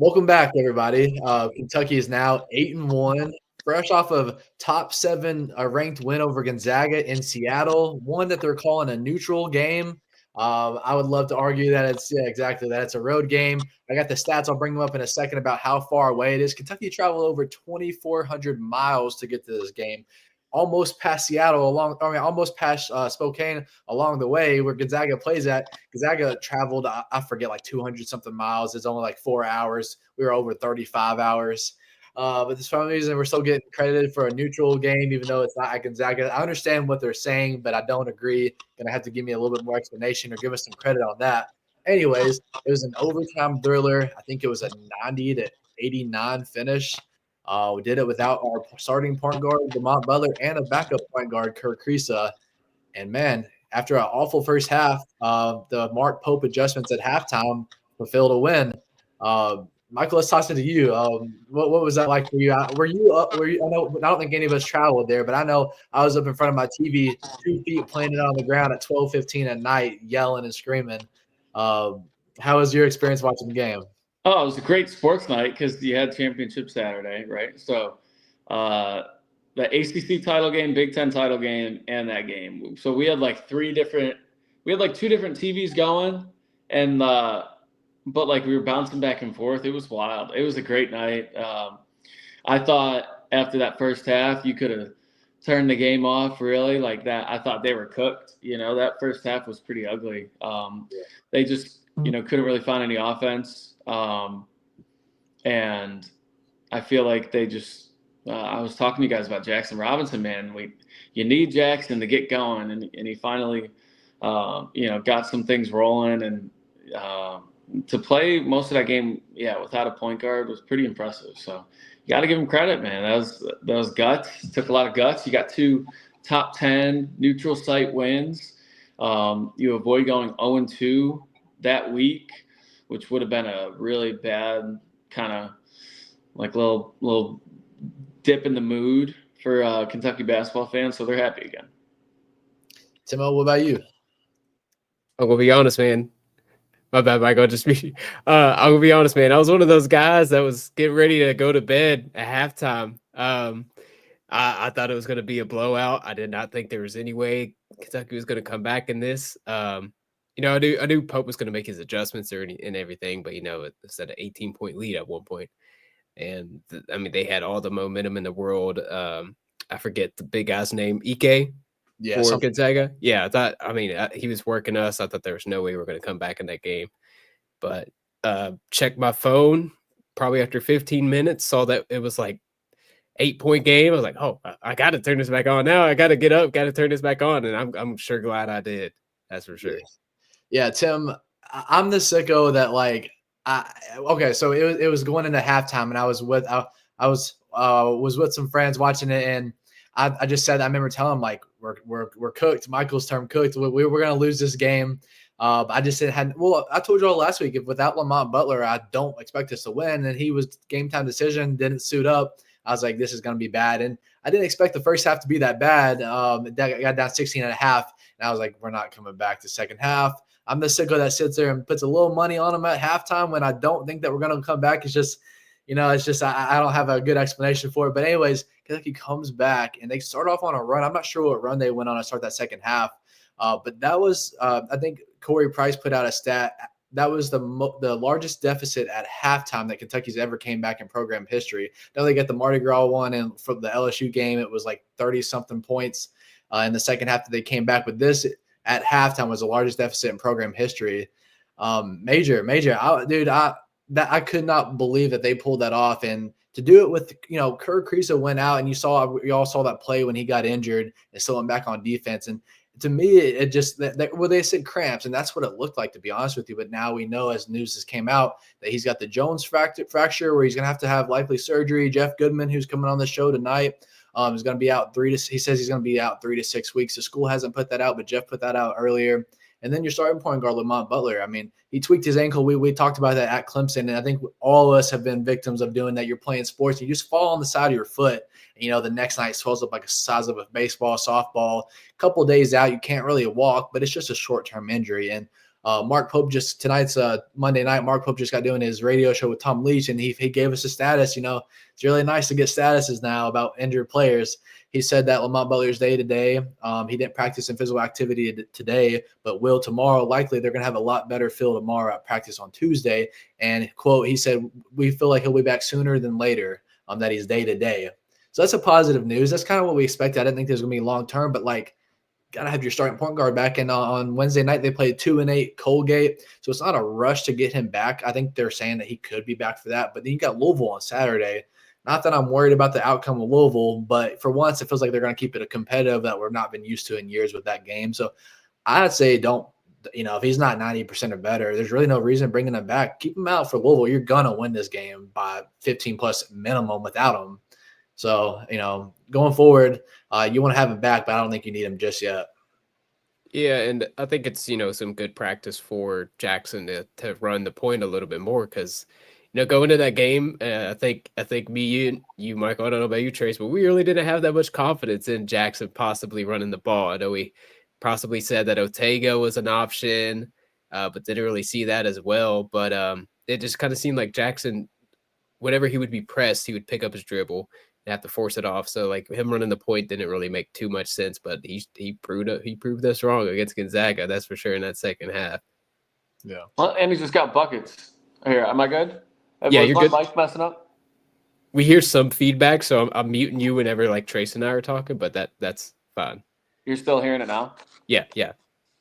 Welcome back, everybody. Kentucky is now 8-1, fresh off of top seven ranked win over Gonzaga in Seattle. One that they're calling a neutral game. I would love to argue that exactly that it's a road game. I got the stats. I'll bring them up in a second about how far away it is. Kentucky traveled over 2,400 miles to get to this game, almost past Seattle, almost past Spokane along the way where Gonzaga plays at. Gonzaga traveled, I forget, like 200 something miles. It's only like 4 hours. We were over 35 hours. But for some reason, we're still getting credited for a neutral game, even though it's not at Gonzaga. I understand what they're saying, but I don't agree. Going to have to give me a little bit more explanation or give us some credit on that. Anyways, it was an overtime thriller. I think it was a 90-89 finish. We did it without our starting point guard, Lamont Butler, and a backup point guard, Kirk Kriisa. And man, after an awful first half, the Mark Pope adjustments at halftime fulfilled a win. Michael, let's toss it to you. What was that like for you? Were you up? Were you? I don't think any of us traveled there, but I know I was up in front of my TV, 2 feet planted on the ground at 12:15 at night, yelling and screaming. Um, how was your experience watching the game? Oh, it was a great sports night because you had championship Saturday, right? So, uh, the ACC title game, Big Ten title game, and that game. So we had like two different TVs going, and but like we were bouncing back and forth. It was wild. It was a great night. I thought after that first half, you could have turned the game off. Really, like that. I thought they were cooked. That first half was pretty ugly. They just couldn't really find any offense. And I feel like they just I was talking to you guys about Jackson Robinson, man. You need Jackson to get going, and he finally got some things rolling, and to play most of that game, without a point guard was pretty impressive. So you got to give him credit, man. That was guts. It took a lot of guts. You got 2 top 10 neutral site wins. You avoid going 0-2 that week, which would have been a really bad kind of like little dip in the mood for Kentucky basketball fans. So they're happy again. Timo, what about you? I'm gonna be honest, man. My bad, Mike. I'm gonna be honest, man. I was one of those guys that was getting ready to go to bed at halftime. I thought it was gonna be a blowout. I did not think there was any way Kentucky was gonna come back in this. I knew Pope was gonna make his adjustments and everything, but it was at an 18-point lead at one point, and they had all the momentum in the world. I forget the big guy's name, Ike. Yeah, for Gonzaga. Yeah, he was working us. I thought there was no way we were going to come back in that game. But checked my phone probably after 15 minutes, saw that it was like 8-point game. I was like, oh, I got to turn this back on now. I got to get up, got to turn this back on. And I'm sure glad I did. That's for sure. Yeah, Tim, I'm the sicko that so it was going into halftime, and I was with some friends watching it, and I just said, I remember telling him, like, we're cooked. Michael's term cooked. We were going to lose this game. I just said, I told you all last week, if without Lamont Butler, I don't expect us to win. And he was game time decision, didn't suit up. I was like, this is going to be bad. And I didn't expect the first half to be that bad. That got down 16.5. And I was like, we're not coming back to second half. I'm the sicko that sits there and puts a little money on them at halftime when I don't think that we're going to come back. It's just, I don't have a good explanation for it. But anyways, Kentucky comes back and they start off on a run. I'm not sure what run they went on to start that second half. But that was, I think Corey Price put out a stat. That was the largest deficit at halftime that Kentucky's ever came back in program history. Now they got the Mardi Gras one, and for the LSU game, it was like 30-something points in the second half that they came back. But this at halftime was the largest deficit in program history. Major. I could not believe that they pulled that off, and to do it with, Kirk Kriisa went out, and you all saw that play when he got injured and still went back on defense. And to me, it just they said cramps, and that's what it looked like, to be honest with you. But now we know, as news has came out, that he's got the Jones fracture where he's going to have likely surgery. Jeff Goodman, who's coming on the show tonight, is going to be out he says he's going to be out 3 to 6 weeks. The school hasn't put that out, but Jeff put that out earlier. And then your starting point guard, Lamont Butler. He tweaked his ankle. We talked about that at Clemson, and I think all of us have been victims of doing that. You're playing sports, and you just fall on the side of your foot. And, the next night it swells up like the size of a baseball, softball. A couple of days out, you can't really walk, but it's just a short-term injury. And Mark Pope tonight's Monday night. Mark Pope just got doing his radio show with Tom Leach, and he gave us a status. It's really nice to get statuses now about injured players. He said that Lamont Butler's day to day. He didn't practice in physical activity today, but will tomorrow. Likely, they're going to have a lot better feel tomorrow at practice on Tuesday. And quote, he said, "We feel like he'll be back sooner than later. That he's day to day." So that's a positive news. That's kind of what we expected. I didn't think there's going to be long term, but gotta have your starting point guard back. And on Wednesday night, they played 2-8 Colgate, so it's not a rush to get him back. I think they're saying that he could be back for that. But then you got Louisville on Saturday. Not that I'm worried about the outcome of Louisville, but for once, it feels like they're going to keep it a competitive that we've not been used to in years with that game. So I'd say don't. If he's not 90% or better, there's really no reason bringing him back. Keep him out for Louisville. You're gonna win this game by 15 plus minimum without him. So, going forward, you want to have him back, but I don't think you need him just yet. Yeah, and I think it's, some good practice for Jackson to run the point a little bit more because, going to that game, I think me, you, Michael, I don't know about you, Trace, but we really didn't have that much confidence in Jackson possibly running the ball. I know we possibly said that Ortega was an option, but didn't really see that as well. But it just kind of seemed like Jackson, whenever he would be pressed, he would pick up his dribble and have to force it off. So him running the point didn't really make too much sense, but he proved us wrong against Gonzaga. That's for sure in that second half. Yeah. Well, and he just got buckets. Here, am I good? Yeah, you're good. Mike's messing up. We hear some feedback, so I'm muting you whenever Trace and I are talking, but that's fine. You're still hearing it now? Yeah.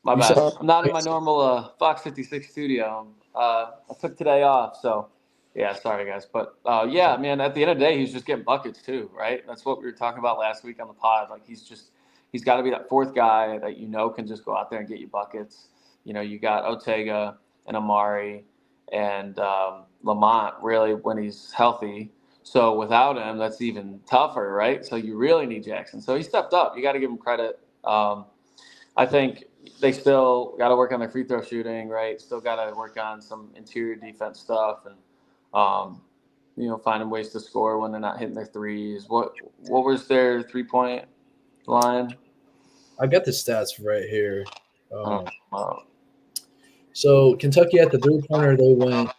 My bad. I'm not in my normal Fox 56 studio. I took today off, so yeah, sorry guys. But yeah, man, at the end of the day, he's just getting buckets too, right? That's what we were talking about last week on the pod. He's got to be that fourth guy that can just go out there and get you buckets. You got Ortega and Amari and Lamont really when he's healthy. So without him, that's even tougher, right? So you really need Jackson. So he stepped up. You got to give him credit. I think they still got to work on their free throw shooting, right? Still got to work on some interior defense stuff and, finding ways to score when they're not hitting their threes. What was their 3-point line? I got the stats right here. So Kentucky at the 3-pointer, they went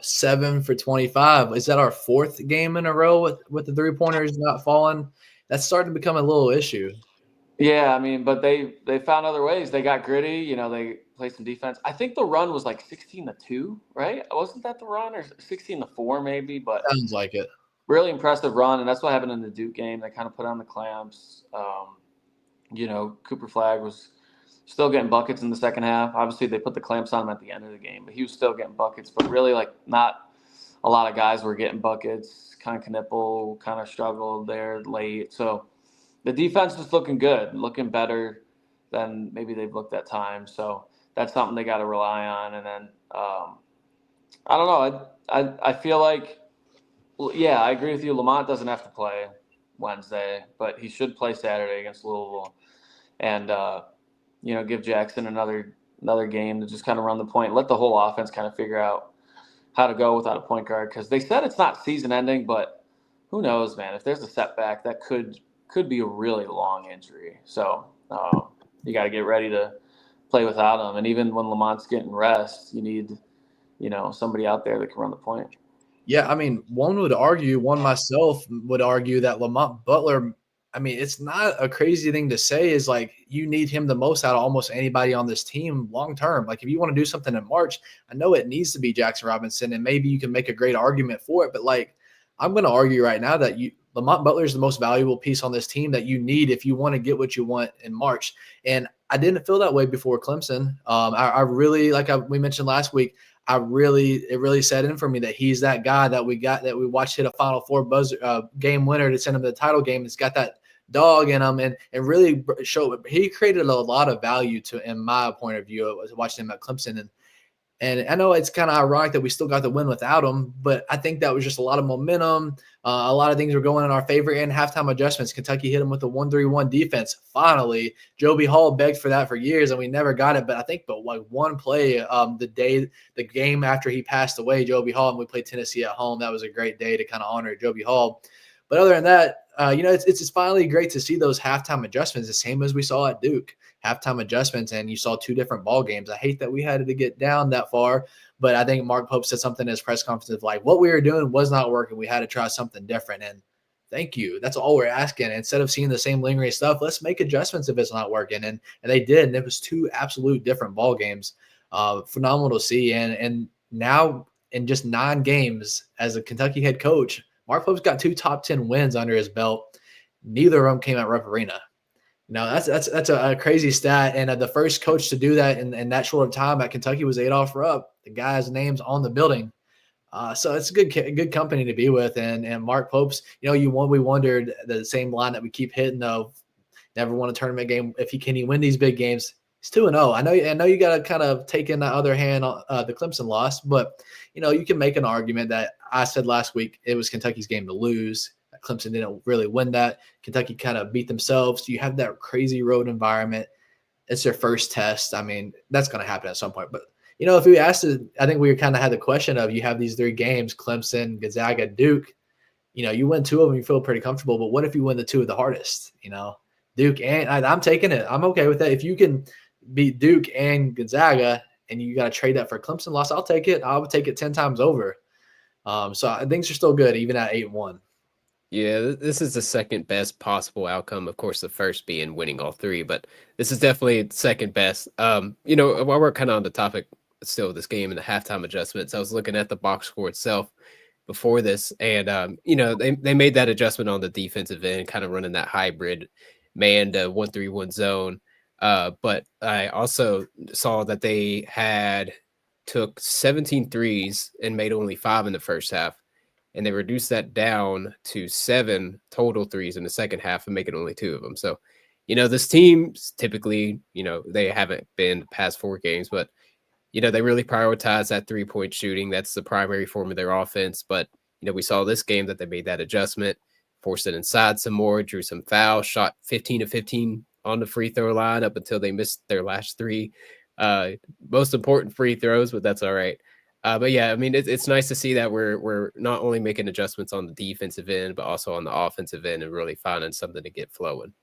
7 for 25. Is that our fourth game in a row with the 3-pointers not falling? That's starting to become a little issue. Yeah, I mean, but they found other ways. They got gritty. They played some defense. I think the run was 16-2, right? Wasn't that the run, or 16-4 maybe? But sounds like it. Really impressive run, and that's what happened in the Duke game. They kind of put on the clamps. Cooper Flagg was still getting buckets in the second half. Obviously, they put the clamps on him at the end of the game, but he was still getting buckets. But really, not a lot of guys were getting buckets. Kind of Knippel kind of struggled there late. So the defense was looking good, looking better than maybe they've looked at times. So that's something they got to rely on. And then I don't know. I feel like, yeah, I agree with you. Lamont doesn't have to play Wednesday, but he should play Saturday against Louisville, and give Jackson another game to just kind of run the point, let the whole offense kind of figure out how to go without a point guard, because they said it's not season ending, but who knows, man? If there's a setback, that could be a really long injury. So you got to get ready to play without him. And even when Lamont's getting rest, you need somebody out there that can run the point. Yeah, I mean, one myself would argue that Lamont Butler, I mean, it's not a crazy thing to say, is you need him the most out of almost anybody on this team long term. If you want to do something in March, I know it needs to be Jackson Robinson, and maybe you can make a great argument for it, but I'm going to argue right now that Lamont Butler is the most valuable piece on this team that you need if you want to get what you want in March. And I didn't feel that way before Clemson. I really, we mentioned last week, it really set in for me that he's that guy that we watched hit a Final Four buzzer game winner to send him to the title game. He's got that dog in him and really showed he created a lot of value in my point of view watching him at Clemson. And I know it's kind of ironic that we still got the win without him, but I think that was just a lot of momentum. A lot of things were going in our favor, and halftime adjustments. Kentucky hit him with a 1-3-1 defense. Finally, Joby Hall begged for that for years, and we never got it. But I think one play, the game after he passed away, Joby Hall, and we played Tennessee at home. That was a great day to kind of honor Joby Hall. But other than that, it's finally great to see those halftime adjustments, the same as we saw at Duke. Halftime adjustments, and you saw 2 different ball games. I hate that we had to get down that far, but I think Mark Pope said something in his press conference of like, what we were doing was not working. We had to try something different. And thank you. That's all we're asking. Instead of seeing the same lingering stuff, let's make adjustments if it's not working. And they did. And it was 2 absolute different ball games. Phenomenal to see. And now in just 9 games as a Kentucky head coach, Mark Pope's got 2 top 10 wins under his belt. Neither of them came at Rupp Arena. No, that's a crazy stat. And the first coach to do that in that short of time at Kentucky was Adolph Rupp. The guy's name's on the building. So it's a good company to be with. And Mark Pope's, we wondered the same line that we keep hitting of never won a tournament game. If can he win these big games? He's 2-0. I know you got to kind of take in the other hand, the Clemson loss, but you can make an argument that I said last week it was Kentucky's game to lose. Clemson didn't really win that. Kentucky kind of beat themselves. You have that crazy road environment. It's their first test. I mean, that's going to happen at some point. But, if we asked it, I think we kind of had the question of you have these 3 games, Clemson, Gonzaga, Duke. You win 2 of them, you feel pretty comfortable. But what if you win the 2 of the hardest? Duke and I'm taking it. I'm okay with that. If you can beat Duke and Gonzaga and you got to trade that for a Clemson loss, I'll take it. I would take it 10 times over. So things are still good, even at 8-1. Yeah, this is the second best possible outcome. Of course, the first being winning all 3, but this is definitely second best. While we're kind of on the topic still of this game and the halftime adjustments, I was looking at the box score itself before this, and they made that adjustment on the defensive end, kind of running that hybrid man to 1-3-1 zone. But I also saw that they took 17 threes and made only 5 in the first half. And they reduced that down to 7 total threes in the second half and making only 2 of them. So, this team typically, they haven't been the past 4 games, but, they really prioritize that 3-point shooting. That's the primary form of their offense. But, we saw this game that they made that adjustment, forced it inside some more, drew some fouls, shot 15 of 15 on the free throw line up until they missed their last 3 most important free throws, but that's all right. But yeah, I mean, it's nice to see that we're not only making adjustments on the defensive end, but also on the offensive end and really finding something to get flowing.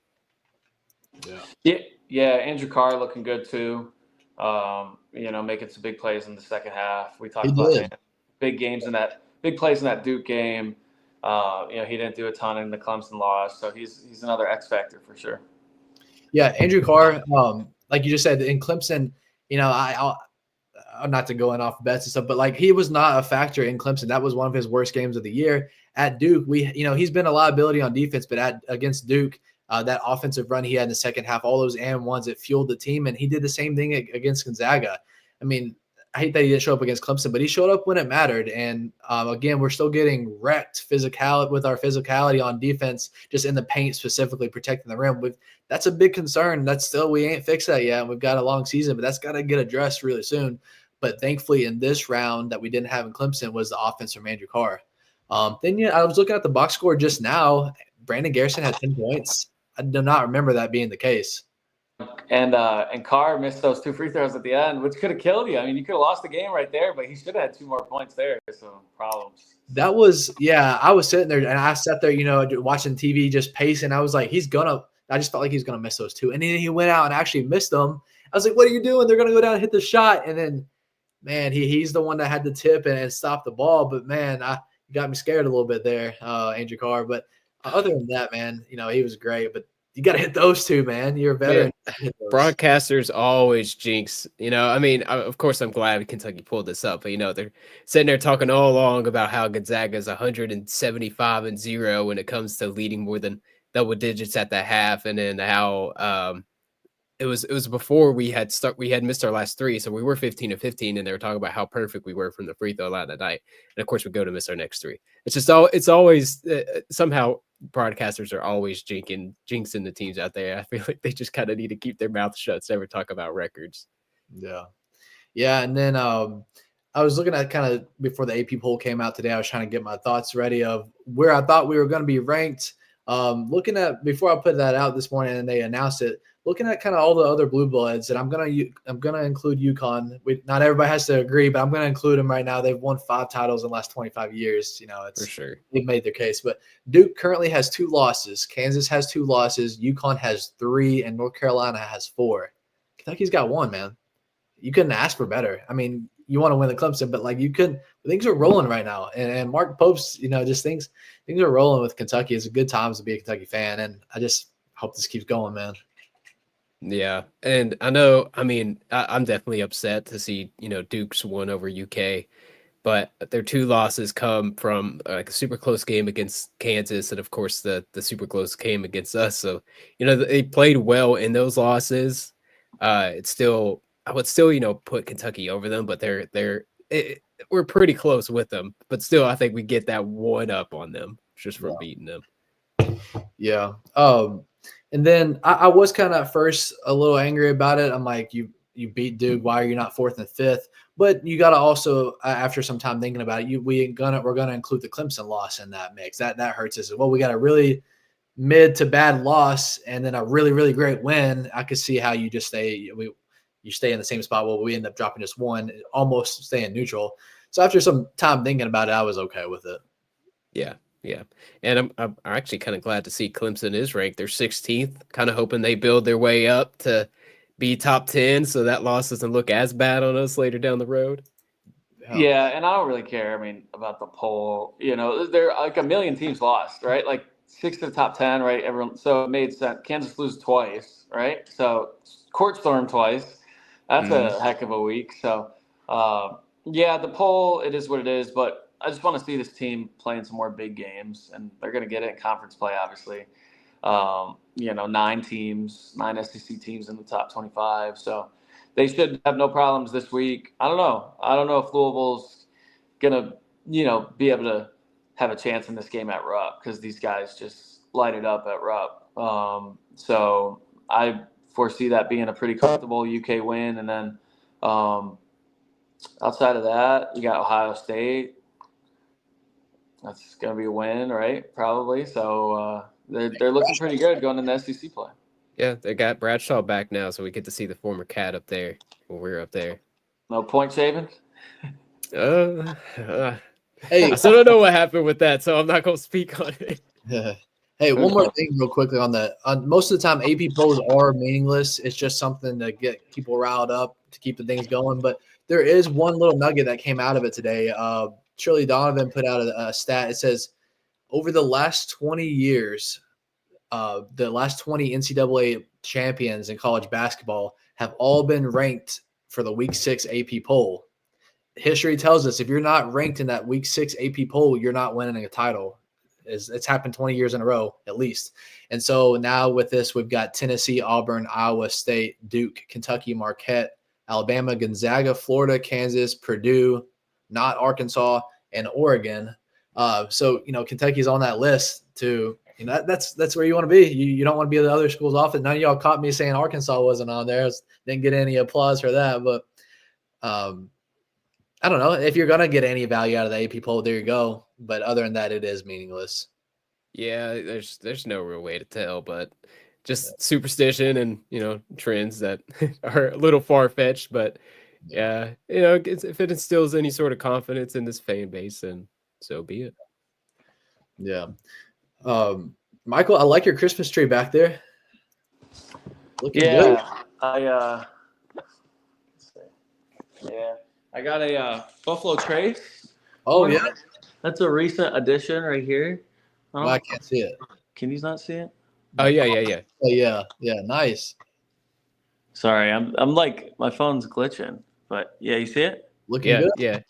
Yeah. Andrew Carr looking good too. Making some big plays in the second half. We talked about big plays in that Duke game. He didn't do a ton in the Clemson loss, so he's another X factor for sure. Yeah, Andrew Carr, like you just said, in Clemson, I'm not to go in off bets and stuff, but like he was not a factor in Clemson. That was one of his worst games of the year. At Duke, he's been a liability on defense, but against Duke, that offensive run he had in the second half, all those and ones, it fueled the team, and he did the same thing against Gonzaga. I mean, I hate that he didn't show up against Clemson, but he showed up when it mattered. And again, we're still getting wrecked with our physicality on defense, just in the paint specifically, protecting the rim. That's a big concern. We ain't fixed that yet. We've got a long season, but that's got to get addressed really soon. But thankfully, in this round that we didn't have in Clemson was the offense from Andrew Carr. I was looking at the box score just now. Brandon Garrison had 10 points. I do not remember that being the case. And Carr missed those 2 free throws at the end, which could have killed you. I mean, you could have lost the game right there, but he should have had 2 more points there. So problems. I was sitting there and I sat there, watching TV, just pacing. I was like, I just felt like he's going to miss those 2. And then he went out and actually missed them. I was like, what are you doing? They're going to go down and hit the shot. And then, man, he's the one that had the tip and stop the ball. But, man, you got me scared a little bit there, Andrew Carr. But other than that, man, he was great. But you got to hit those 2, man. You're a veteran. Broadcasters always jinx. Of course, I'm glad Kentucky pulled this up. But, they're sitting there talking all along about how Gonzaga is 175-0 when it comes to leading more than double digits at the half. And then how it was before we had missed our last 3, so we were 15 of 15, and they were talking about how perfect we were from the free throw line that night. And of course, we go to miss our next 3. It's always somehow broadcasters are always jinxing the teams out there. I feel like they just kind of need to keep their mouth shut to never talk about records. Yeah, and then I was looking at kind of before the AP poll came out today. I was trying to get my thoughts ready of where I thought we were going to be ranked. Looking at before I put that out this morning and they announced it. looking at kind of all the other blue bloods, and I'm gonna include UConn. Not everybody has to agree, but I'm gonna include them right now. They've won 5 titles in the last 25 years. For sure. They've made their case. But Duke currently has 2 losses. Kansas has 2 losses. UConn has 3, and North Carolina has 4. Kentucky's got 1, man. You couldn't ask for better. I mean, you want to win the Clemson, but like you couldn't. Things are rolling right now, and Mark Pope's, just things are rolling with Kentucky. It's a good times to be a Kentucky fan, and I just hope this keeps going, man. Yeah, and I know. I mean, I'm definitely upset to see Duke's won over UK, but their 2 losses come from like a super close game against Kansas, and of course the super close game against us. So they played well in those losses. It's still. I would still, put Kentucky over them, but we're pretty close with them. But still, I think we get that 1 up on them just from beating them. Yeah. And then I was kind of at first a little angry about it. I'm like, you beat Duke. Why are you not 4th and 5th? But you got to also, after some time thinking about it, we're gonna include the Clemson loss in that mix. That hurts us as well. We got a really mid to bad loss and then a really, really great win. I could see how you just you stay in the same spot. Well, we end up dropping just 1, almost staying neutral. So after some time thinking about it, I was okay with it. Yeah. And I'm actually kind of glad to see Clemson is ranked. They're 16th, kind of hoping they build their way up to be top 10 so that loss doesn't look as bad on us later down the road. Yeah, and I don't really care, about the poll. There are like a million teams lost, right? Like 6 to the top 10, right? So it made sense. Kansas lose twice, right? So court storm twice. That's a heck of a week. So, yeah, the poll, it is what it is. But I just want to see this team playing some more big games, and they're going to get it in conference play, obviously. 9 teams, 9 SEC teams in the top 25. So they should have no problems this week. I don't know. I don't know if Louisville's going to, be able to have a chance in this game at Rupp because these guys just light it up at Rupp. So I foresee that being a pretty comfortable UK win. And then outside of that, you got Ohio State. That's going to be a win, right? Probably. So they're looking pretty good going into SEC play. Yeah, they got Bradshaw back now, so we get to see the former Cat up there when we're up there. No point shaving? Hey, I still don't know what happened with that, so I'm not going to speak on it. Hey, one more thing real quickly on that. Most of the time, AP polls are meaningless. It's just something to get people riled up to keep the things going. But there is one little nugget that came out of it today. Shirley Donovan put out a stat. It says over the last 20 years, the last 20 NCAA champions in college basketball have all been ranked for the Week 6 AP poll. History tells us if you're not ranked in that Week 6 AP poll, you're not winning a title. It's happened 20 years in a row, at least. And so now with this, we've got Tennessee, Auburn, Iowa State, Duke, Kentucky, Marquette, Alabama, Gonzaga, Florida, Kansas, Purdue, not Arkansas, and Oregon. So, Kentucky's on that list too. That's where you want to be. You don't want to be the other schools off it. None of y'all caught me saying Arkansas wasn't on there. Didn't get any applause for that. But I don't know. If you're going to get any value out of the AP poll, there you go. But other than that, it is meaningless. Yeah, there's no real way to tell, but just superstition and, trends that are a little far-fetched. But, yeah, if it instills any sort of confidence in this fan base, then so be it. Yeah. Michael, I like your Christmas tree back there. Looking good. I got a Buffalo Trace. Oh, yeah. That's a recent addition right here. I can't see it. Can you not see it? Oh, yeah. Oh, yeah. Nice. Sorry, I'm like my phone's glitching, but yeah, you see it? Looking good. Yeah.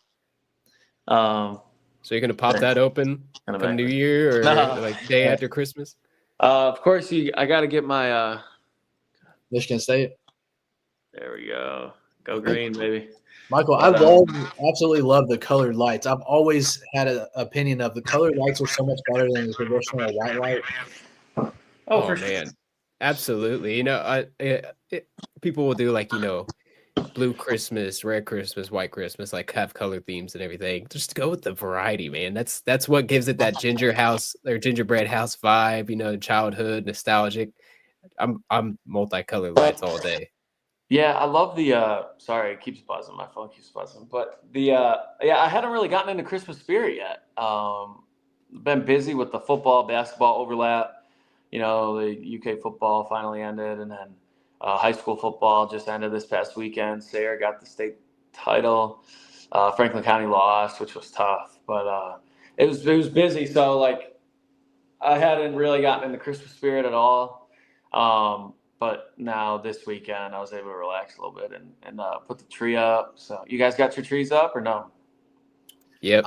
So you're gonna pop that open come New Year or like day after Christmas? Of course, I got to get my Michigan State. There we go. Go green, baby. Michael, I absolutely love the colored lights. I've always had an opinion of the colored lights are so much better than the traditional white light. Oh man, absolutely. People will do like blue Christmas, red Christmas, white Christmas, like have color themes and everything. Just go with the variety, man. That's what gives it that gingerbread house vibe. Childhood nostalgic. I'm multicolored lights all day. Yeah, I love the sorry, it keeps buzzing. My phone keeps buzzing. But yeah, I hadn't really gotten into Christmas spirit yet. Been busy with the football, basketball overlap. You know, the UK football finally ended, and then high school football just ended this past weekend. Sayre got the state title. Franklin County lost, which was tough, but it was busy. So like I hadn't really gotten into Christmas spirit at all. But now this weekend I was able to relax a little bit and put the tree up. So you guys got your trees up or no? Yep.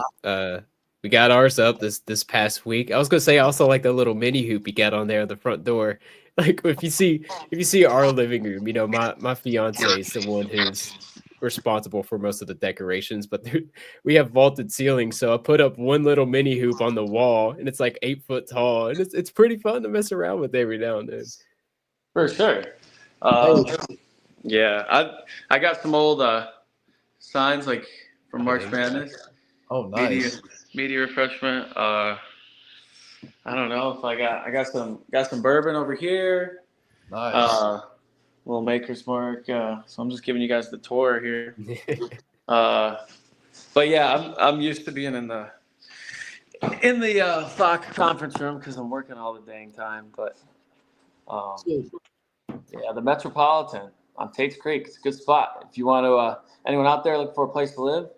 We got ours up this past week. I was gonna say also like the little mini hoop you got on there at the front door. Like if you see our living room, you know, my fiance is the one who's responsible for most of the decorations, but we have vaulted ceilings, so I put up one little mini hoop on the wall, and it's like 8 foot tall, and it's pretty fun to mess around with every now and then. For sure. Hey, Yeah, I got some old signs like from March Okay. Madness. oh, Media nice. media refreshment. I don't know if I got some bourbon over here. Nice. Little Maker's Mark. So I'm just giving you guys the tour here. Uh, but yeah, I'm used to being in the Fox conference room because I'm working all the dang time. But um, So, yeah, the Metropolitan on Tate's Creek. It's a good spot. If you want to, anyone out there looking for a place to live,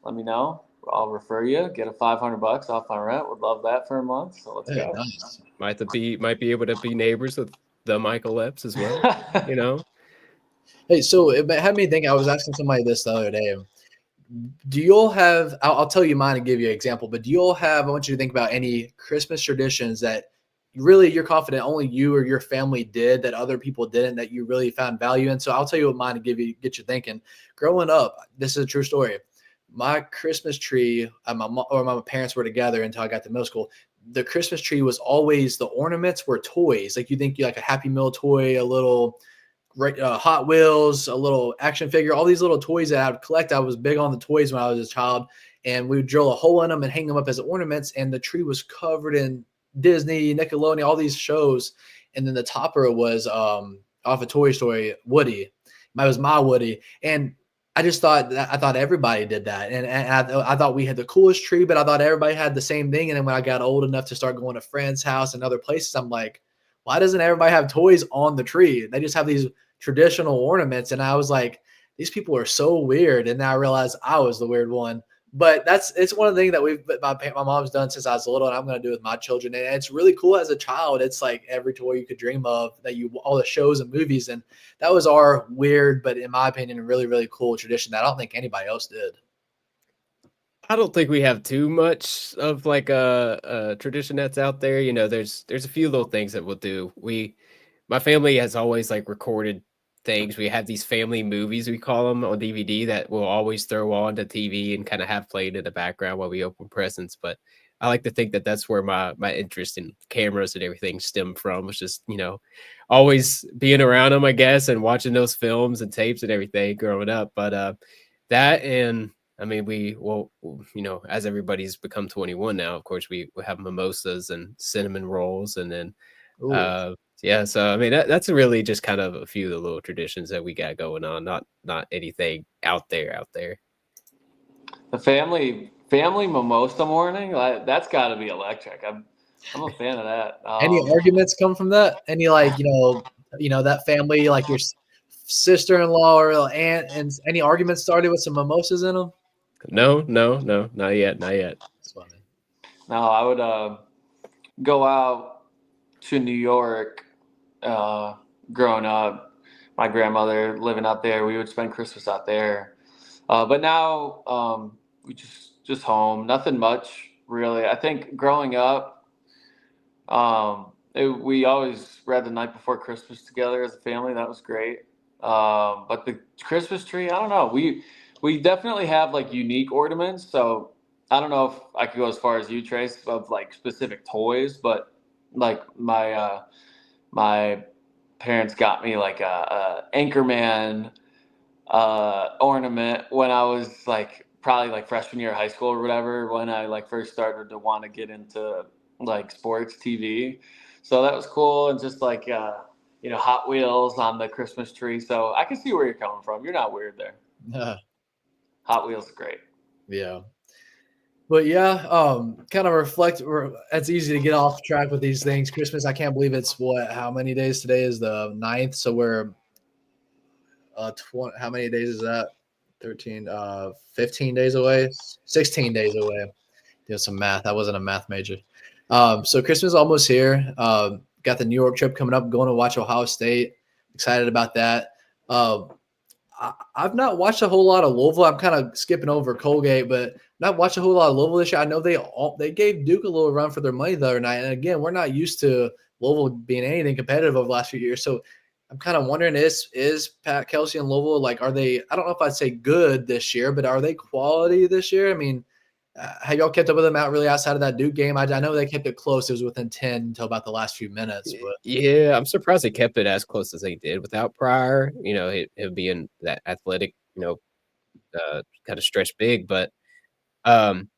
let me know. I'll refer you. Get a $500 off my rent. Would love that for a month. So let's hey, go. nice. Might be able to be neighbors with the Michael Epps as well. You know, Hey, so it had me think. I was asking somebody this the other day. Do you all have? I'll tell you mine and give you an example. But do you all have? I want you to think about any Christmas traditions that really you're confident only you or your family did that other people didn't that you really found value in. So I'll tell you what mine to get you thinking. Growing up, this is a true story. My Christmas tree, my parents were together until I got to middle school. The Christmas tree was always the ornaments were toys. Like you think you like a Happy Meal toy, a little Hot Wheels, a little action figure, all these little toys that I would collect. I was big on the toys when I was a child, and we would drill a hole in them and hang them up as ornaments. And the tree was covered in Disney, Nickelodeon, all these shows. And then the topper was off of Toy Story, Woody. It was my Woody, and I thought everybody did that, and I thought we had the coolest tree, but I thought everybody had the same thing. And then when I got old enough to start going to friends' house and other places, I'm like, why doesn't everybody have toys on the tree? They just have these traditional ornaments. And I was like, these people are so weird. And then I realized I was the weird one. But it's one of the things that my mom's done since I was little, and I'm going to do with my children. And it's really cool as a child. It's like every toy you could dream of all the shows and movies. And that was our weird, but in my opinion, really, really cool tradition that I don't think anybody else did. I don't think we have too much of like a tradition that's out there. You know, there's a few little things that we'll do. My family has always like recorded things. We have these family movies, we call them, on DVD that we'll always throw on the TV and kind of have played in the background while we open presents. But I like to think that that's where my interest in cameras and everything stemmed from, was just, you know, always being around them, I guess, and watching those films and tapes and everything growing up. But that, and I mean, you know, as everybody's become 21 now, of course, we have mimosas and cinnamon rolls, and then Ooh. uh, yeah, so I mean that's really just kind of a few of the little traditions that we got going on. Not anything out there. The family mimosa morning, that's got to be electric. I'm a fan of that. Any arguments come from that? Any like that family like your sister-in-law or aunt, and any arguments started with some mimosas in them? No, not yet, not yet. That's funny. No, I would go out to New York growing up. My grandmother living out there, we would spend Christmas out there. But now we just home. Nothing much really. I think growing up, we always read the night before Christmas together as a family. That was great. But the Christmas tree, I don't know. We definitely have like unique ornaments. So I don't know if I could go as far as you, Trace, of like specific toys, but like my parents got me like a Anchorman ornament when I was like probably like freshman year of high school or whatever, when I like first started to want to get into like sports TV. So that was cool, and just like Hot Wheels on the Christmas tree. So I can see where you're coming from. You're not weird there. Hot Wheels is great. Yeah. But yeah, kind of reflect. It's easy to get off track with these things. Christmas, I can't believe it's how many days today is the 9th. So we're 20, how many days is that? 13, 15 days away, 16 days away. Do some math. I wasn't a math major. So Christmas is almost here. Got the New York trip coming up. Going to watch Ohio State. Excited about that. Um, I've not watched a whole lot of Louisville. I'm kind of skipping over Colgate, but not watched a whole lot of Louisville this year. I know they gave Duke a little run for their money the other night, and again, we're not used to Louisville being anything competitive over the last few years. So I'm kind of wondering, is Pat Kelsey and Louisville, like, are they? I don't know if I'd say good this year, but are they quality this year? I mean, have y'all kept up with them out really outside of that Duke game? I know they kept it close. It was within 10 until about the last few minutes. But yeah, I'm surprised they kept it as close as they did without Pryor. Him being that athletic, kind of stretch big. But I'm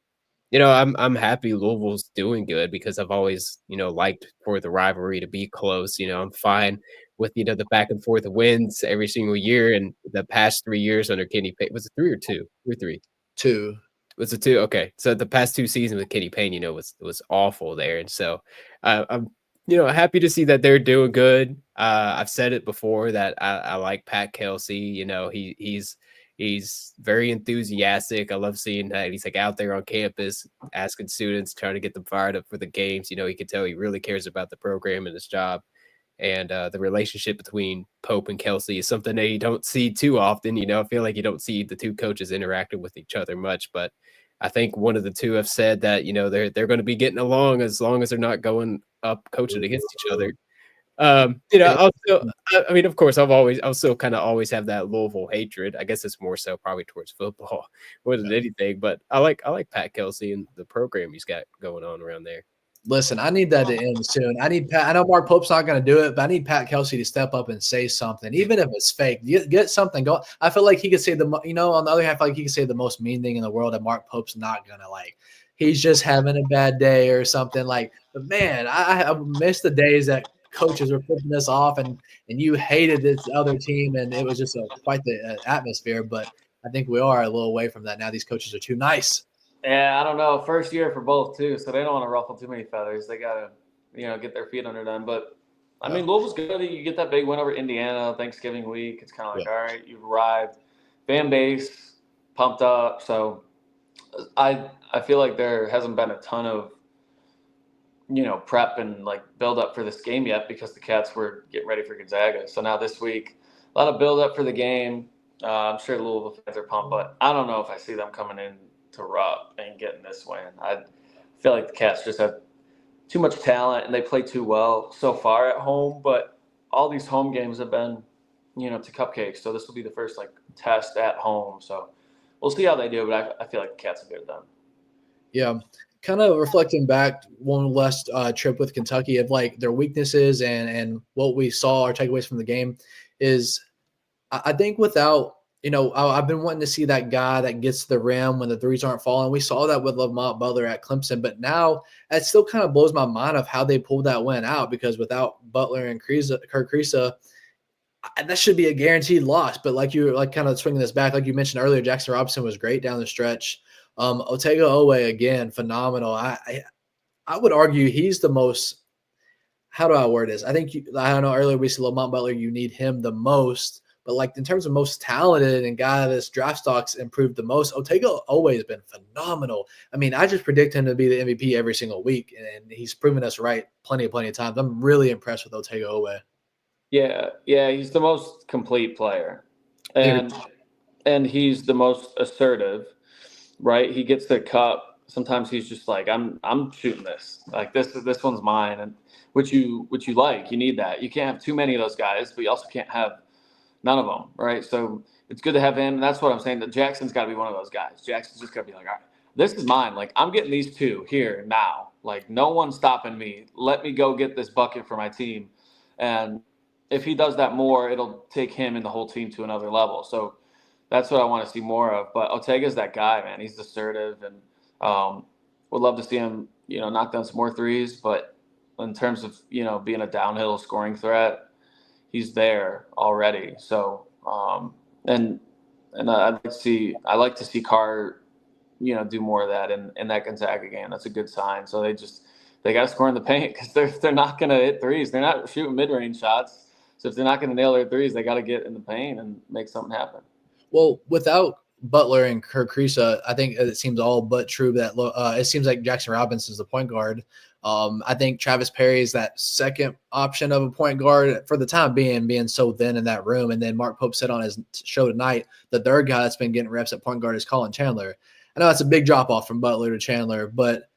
happy Louisville's doing good because I've always liked for the rivalry to be close. I'm fine with the back and forth wins every single year. And the past 3 years under Kenny Payne, was it 3 or 2? 3. two. Was it 2? Okay. So the past 2 seasons with Kenny Payne, was awful there. And so I'm, happy to see that they're doing good. I've said it before that I like Pat Kelsey. He's very enthusiastic. I love seeing that he's like out there on campus asking students, trying to get them fired up for the games. You can tell he really cares about the program and his job. And the relationship between Pope and Kelsey is something that you don't see too often. I feel like you don't see the two coaches interacting with each other much, but I think one of the two have said that they're going to be getting along as long as they're not going up coaching against each other. I mean, of course, I'll still kind of always have that Louisville hatred. I guess it's more so probably towards football more than anything. But I like Pat Kelsey and the program he's got going on around there. Listen, I need that to end soon. I need Pat. I know Mark Pope's not going to do it, but I need Pat Kelsey to step up and say something, even if it's fake. Get something going. I feel like he could say on the other hand, I feel like he could say the most mean thing in the world, and Mark Pope's not going to like. He's just having a bad day or something like. But man, I miss the days that coaches were flipping us off, and you hated this other team, and it was just quite the atmosphere. But I think we are a little away from that now. These coaches are too nice. Yeah, I don't know. First year for both too, so they don't want to ruffle too many feathers. They gotta, get their feet under them. But I mean, Louisville's good. You get that big win over Indiana Thanksgiving week. It's kind of like, all right, you've arrived. Fan base pumped up. So I feel like there hasn't been a ton of prep and like build up for this game yet because the Cats were getting ready for Gonzaga. So now this week, a lot of build up for the game. I'm sure Louisville fans are pumped, but I don't know if I see them coming in to Rupp and getting this win. I feel like the Cats just have too much talent and they play too well so far at home, but all these home games have been, to cupcakes. So this will be the first like test at home. So we'll see how they do, but I feel like the Cats are good at them. Yeah. Kind of reflecting back one last trip with Kentucky of like their weaknesses and what we saw, our takeaways from the game is I think without, I've been wanting to see that guy that gets to the rim when the threes aren't falling. We saw that with Lamont Butler at Clemson, but now it still kind of blows my mind of how they pulled that win out because without Butler and Kirk Kriisa, that should be a guaranteed loss. But like you like kind of swinging this back, like you mentioned earlier, Jackson Robinson was great down the stretch. Otega Owe again, phenomenal. I would argue he's the most. How do I word this? I think I don't know. Earlier we said Lamont Butler, you need him the most, but like in terms of most talented and guy that's draft stocks improved the most, Otega Owe has been phenomenal. I mean, I just predict him to be the MVP every single week, and he's proven us right plenty of times. I'm really impressed with Otega Owe. Yeah, he's the most complete player, and he's the most assertive. Right, he gets the cup. Sometimes he's just like, I'm shooting this. Like this one's mine, and which you like. You need that. You can't have too many of those guys, but you also can't have none of them. Right. So it's good to have him. And that's what I'm saying. That Jackson's got to be one of those guys. Jackson's just got to be like, all right, this is mine. Like I'm getting these two here now. Like no one's stopping me. Let me go get this bucket for my team. And if he does that more, it'll take him and the whole team to another level. So that's what I want to see more of. But Otega's that guy, man. He's assertive, and would love to see him, knock down some more threes. But in terms of, being a downhill scoring threat, he's there already. So and I like to see Carr, do more of that in that Gonzaga game. That's a good sign. So they got to score in the paint because they're not going to hit threes. They're not shooting mid range shots. So if they're not going to nail their threes, they got to get in the paint and make something happen. Well, without Butler and Kirk Kriisa, I think it seems all but true that it seems like Jackson Robinson is the point guard. I think Travis Perry is that second option of a point guard for the time being so thin in that room. And then Mark Pope said on his show tonight, the third guy that's been getting reps at point guard is Colin Chandler. I know that's a big drop off from Butler to Chandler, but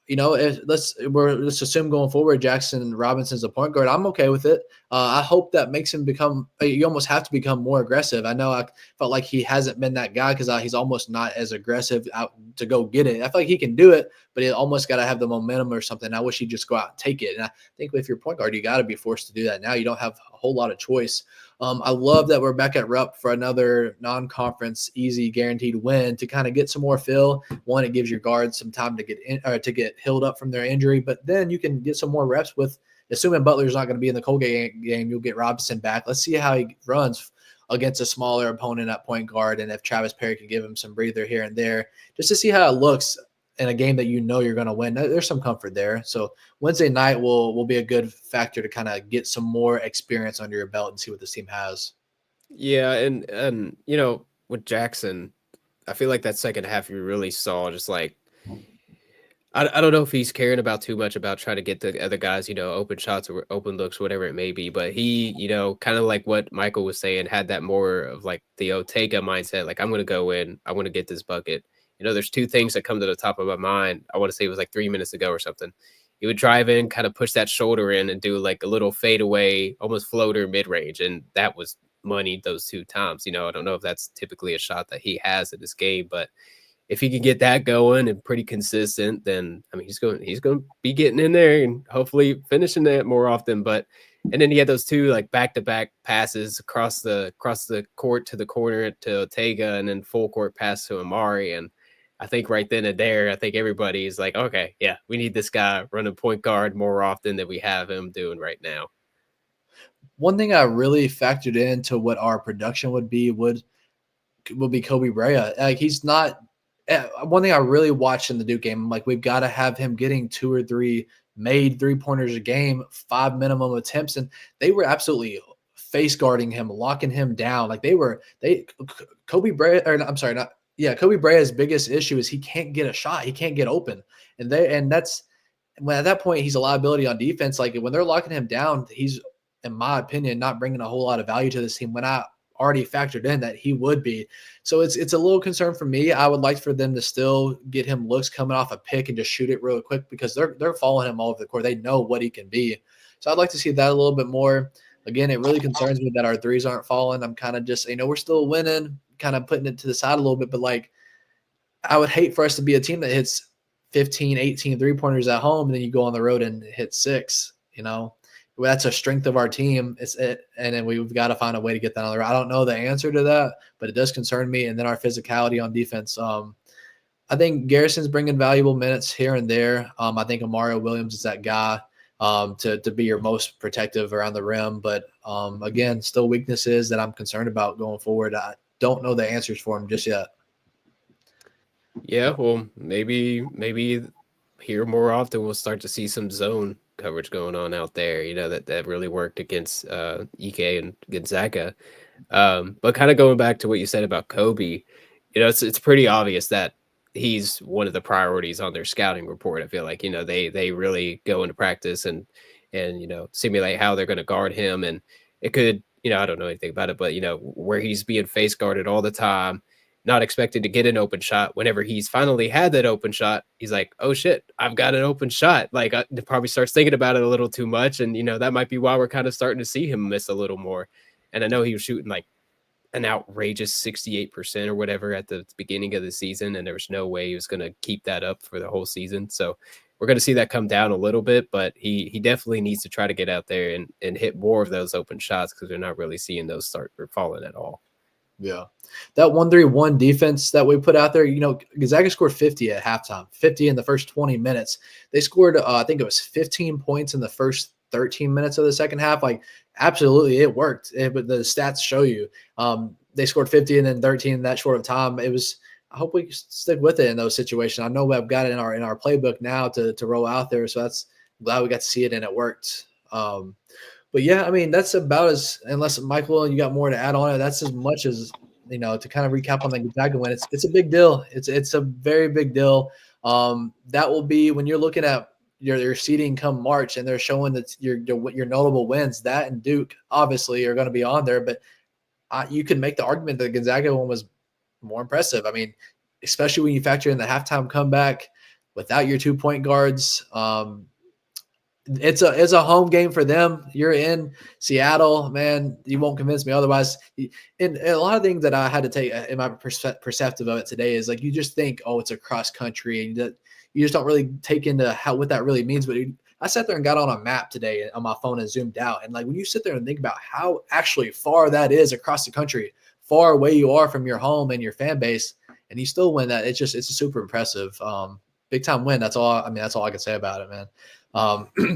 let's assume going forward Jackson Robinson's a point guard. I'm okay with it. I hope that makes him become. You almost have to become more aggressive. I know I felt like he hasn't been that guy because he's almost not as aggressive out to go get it. I feel like he can do it, but he almost got to have the momentum or something. I wish he'd just go out and take it. And I think if you're point guard, you got to be forced to do that. Now you don't have a whole lot of choice. I love that we're back at Rupp for another non-conference easy guaranteed win to kind of get some more feel. One, it gives your guards some time to get in or to get healed up from their injury, but then you can get some more reps with. Assuming Butler's not going to be in the Colgate game, you'll get Robinson back. Let's see how he runs against a smaller opponent at point guard, and if Travis Perry can give him some breather here and there, just to see how it looks in a game that you're going to win. There's some comfort there. So Wednesday night will be a good factor to kind of get some more experience under your belt and see what this team has. Yeah, and with Jackson, I feel like that second half you really saw just like I don't know if he's caring about too much about trying to get the other guys, open shots or open looks, whatever it may be. But he, kind of like what Michael was saying, had that more of like the Ortega mindset. Like, I'm going to go in, I want to get this bucket. There's two things that come to the top of my mind. I want to say it was like 3 minutes ago or something. He would drive in, kind of push that shoulder in and do like a little fadeaway, almost floater mid range. And that was money those two times. I don't know if that's typically a shot that he has in this game, but if he can get that going and pretty consistent, then I mean he's going to be getting in there and hopefully finishing that more often. But and then he had those two like back-to-back passes across the court to the corner to Ortega and then full court pass to Amari. And I think right then and there, I think everybody is like, okay, yeah, we need this guy running point guard more often than we have him doing right now. One thing I really factored into what our production would be Kobe Brea. Like he's not. One thing I really watched in the Duke game, I'm like, we've got to have him getting 2 or 3 made 3-pointers a game, 5 minimum attempts, and they were absolutely face guarding him, locking him down. Like Kobe Brea, or I'm sorry, not yeah, Kobe Brea's biggest issue is he can't get a shot, he can't get open, and that's when at that point he's a liability on defense. Like when they're locking him down, he's, in my opinion, not bringing a whole lot of value to this team. When I already factored in that he would be. So it's a little concern for me. I would like for them to still get him looks coming off a pick and just shoot it real quick because they're following him all over the court. They know what he can be. So I'd like to see that a little bit more. Again, it really concerns me that our threes aren't falling. I'm kind of just, we're still winning, kind of putting it to the side a little bit, but like I would hate for us to be a team that hits 15, 18 3-pointers at home and then you go on the road and hit 6, That's a strength of our team. And then we've got to find a way to get that on the road. I don't know the answer to that, but it does concern me. And then our physicality on defense. I think Garrison's bringing valuable minutes here and there. I think Amari Williams is that guy to be your most protective around the rim. But again, still weaknesses that I'm concerned about going forward. I don't know the answers for him just yet. Yeah, well, maybe here more often we'll start to see some zone coverage going on out there, that really worked against Ike and Gonzaga. But kind of going back to what you said about Kobe, it's pretty obvious that he's one of the priorities on their scouting report. I feel like, they really go into practice and simulate how they're going to guard him. And it could, I don't know anything about it, but, where he's being face guarded all the time, not expected to get an open shot. Whenever he's finally had that open shot, he's like, oh shit, I've got an open shot. Like probably starts thinking about it a little too much. And, that might be why we're kind of starting to see him miss a little more. And I know he was shooting like an outrageous 68% or whatever at the beginning of the season. And there was no way he was going to keep that up for the whole season. So we're going to see that come down a little bit, but he definitely needs to try to get out there and hit more of those open shots because we're not really seeing those start falling at all. Yeah. That 1-3-1 defense that we put out there, Gonzaga scored 50 at halftime, 50 in the first 20 minutes. They scored, I think it was 15 points in the first 13 minutes of the second half. Like, absolutely, it worked. But the stats show you they scored 50 and then 13 in that short of time. It was. I hope we stick with it in those situations. I know we've got it in our playbook now to roll out there. So that's I'm glad we got to see it and it worked. But yeah, I mean, that's about as, unless Michael, you got more to add on it. That's as much as, to kind of recap on the Gonzaga win. It's a big deal. It's a very big deal. That will be when you're looking at your seeding come March and they're showing that your notable wins, that and Duke obviously are going to be on there, but you can make the argument that the Gonzaga one was more impressive. I mean, especially when you factor in the halftime comeback without your 2 point guards. It's a home game for them. You're in Seattle, man. You won't convince me otherwise. And a lot of things that I had to take in my perceptive of it today is like you just think, oh, it's a cross country, and you just don't really take into what that really means. But I sat there and got on a map today on my phone and zoomed out, and like when you sit there and think about how actually far that is across the country, far away you are from your home and your fan base, and you still win that. It's super impressive. Big time win. That's all. I mean, that's all I can say about it, man.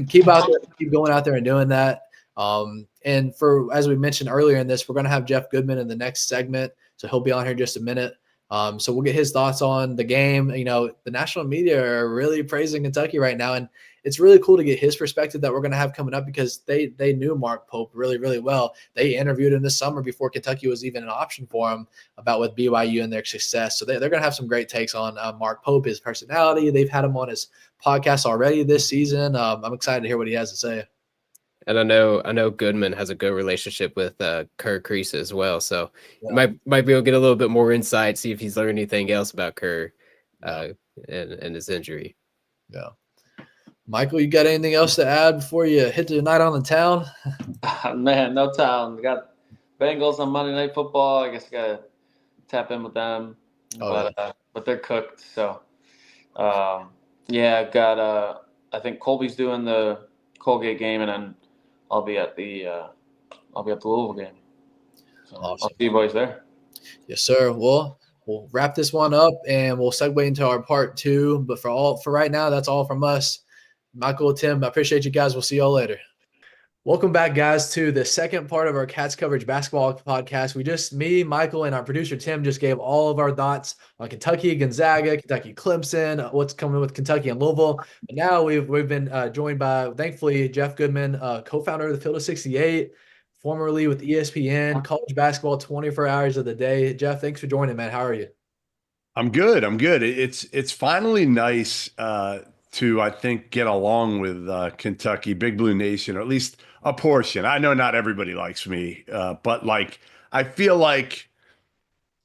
Keep going out there and doing that. And as we mentioned earlier in this, we're going to have Jeff Goodman in the next segment. So he'll be on here in just a minute. So we'll get his thoughts on the game. The national media are really praising Kentucky right now. And it's really cool to get his perspective that we're going to have coming up because they knew Mark Pope really, really well. They interviewed him this summer before Kentucky was even an option for him about with BYU and their success. So they're going to have some great takes on Mark Pope, his personality. They've had him on his podcast already this season. I'm excited to hear what he has to say. And I know Goodman has a good relationship with Kerr Kreese as well. So might be able to get a little bit more insight, see if he's learned anything else about Kerr and his injury. Yeah. Michael, you got anything else to add before you hit the night on the town? Man, no town. We got Bengals on Monday Night Football. I guess I got to tap in with them. But they're cooked. So, I've got I think Colby's doing the Colgate game, and then I'll be at the Louisville game. So awesome. I'll see you boys there. Yes, sir. Well, we'll wrap this one up, and we'll segue into our part 2. But for right now, that's all from us. Michael, Tim, I appreciate you guys. We'll see y'all later. Welcome back, guys, to the second part of our Cats Coverage Basketball podcast. Me, Michael, and our producer, Tim, just gave all of our thoughts on Kentucky, Gonzaga, Kentucky, Clemson, what's coming with Kentucky and Louisville. And now we've been joined by, thankfully, Jeff Goodman, co-founder of the Field of 68, formerly with ESPN, college basketball 24 hours of the day. Jeff, thanks for joining, man. How are you? I'm good. It's finally nice to, I think, get along with Kentucky, Big Blue Nation, or at least a portion. I know not everybody likes me, but I feel like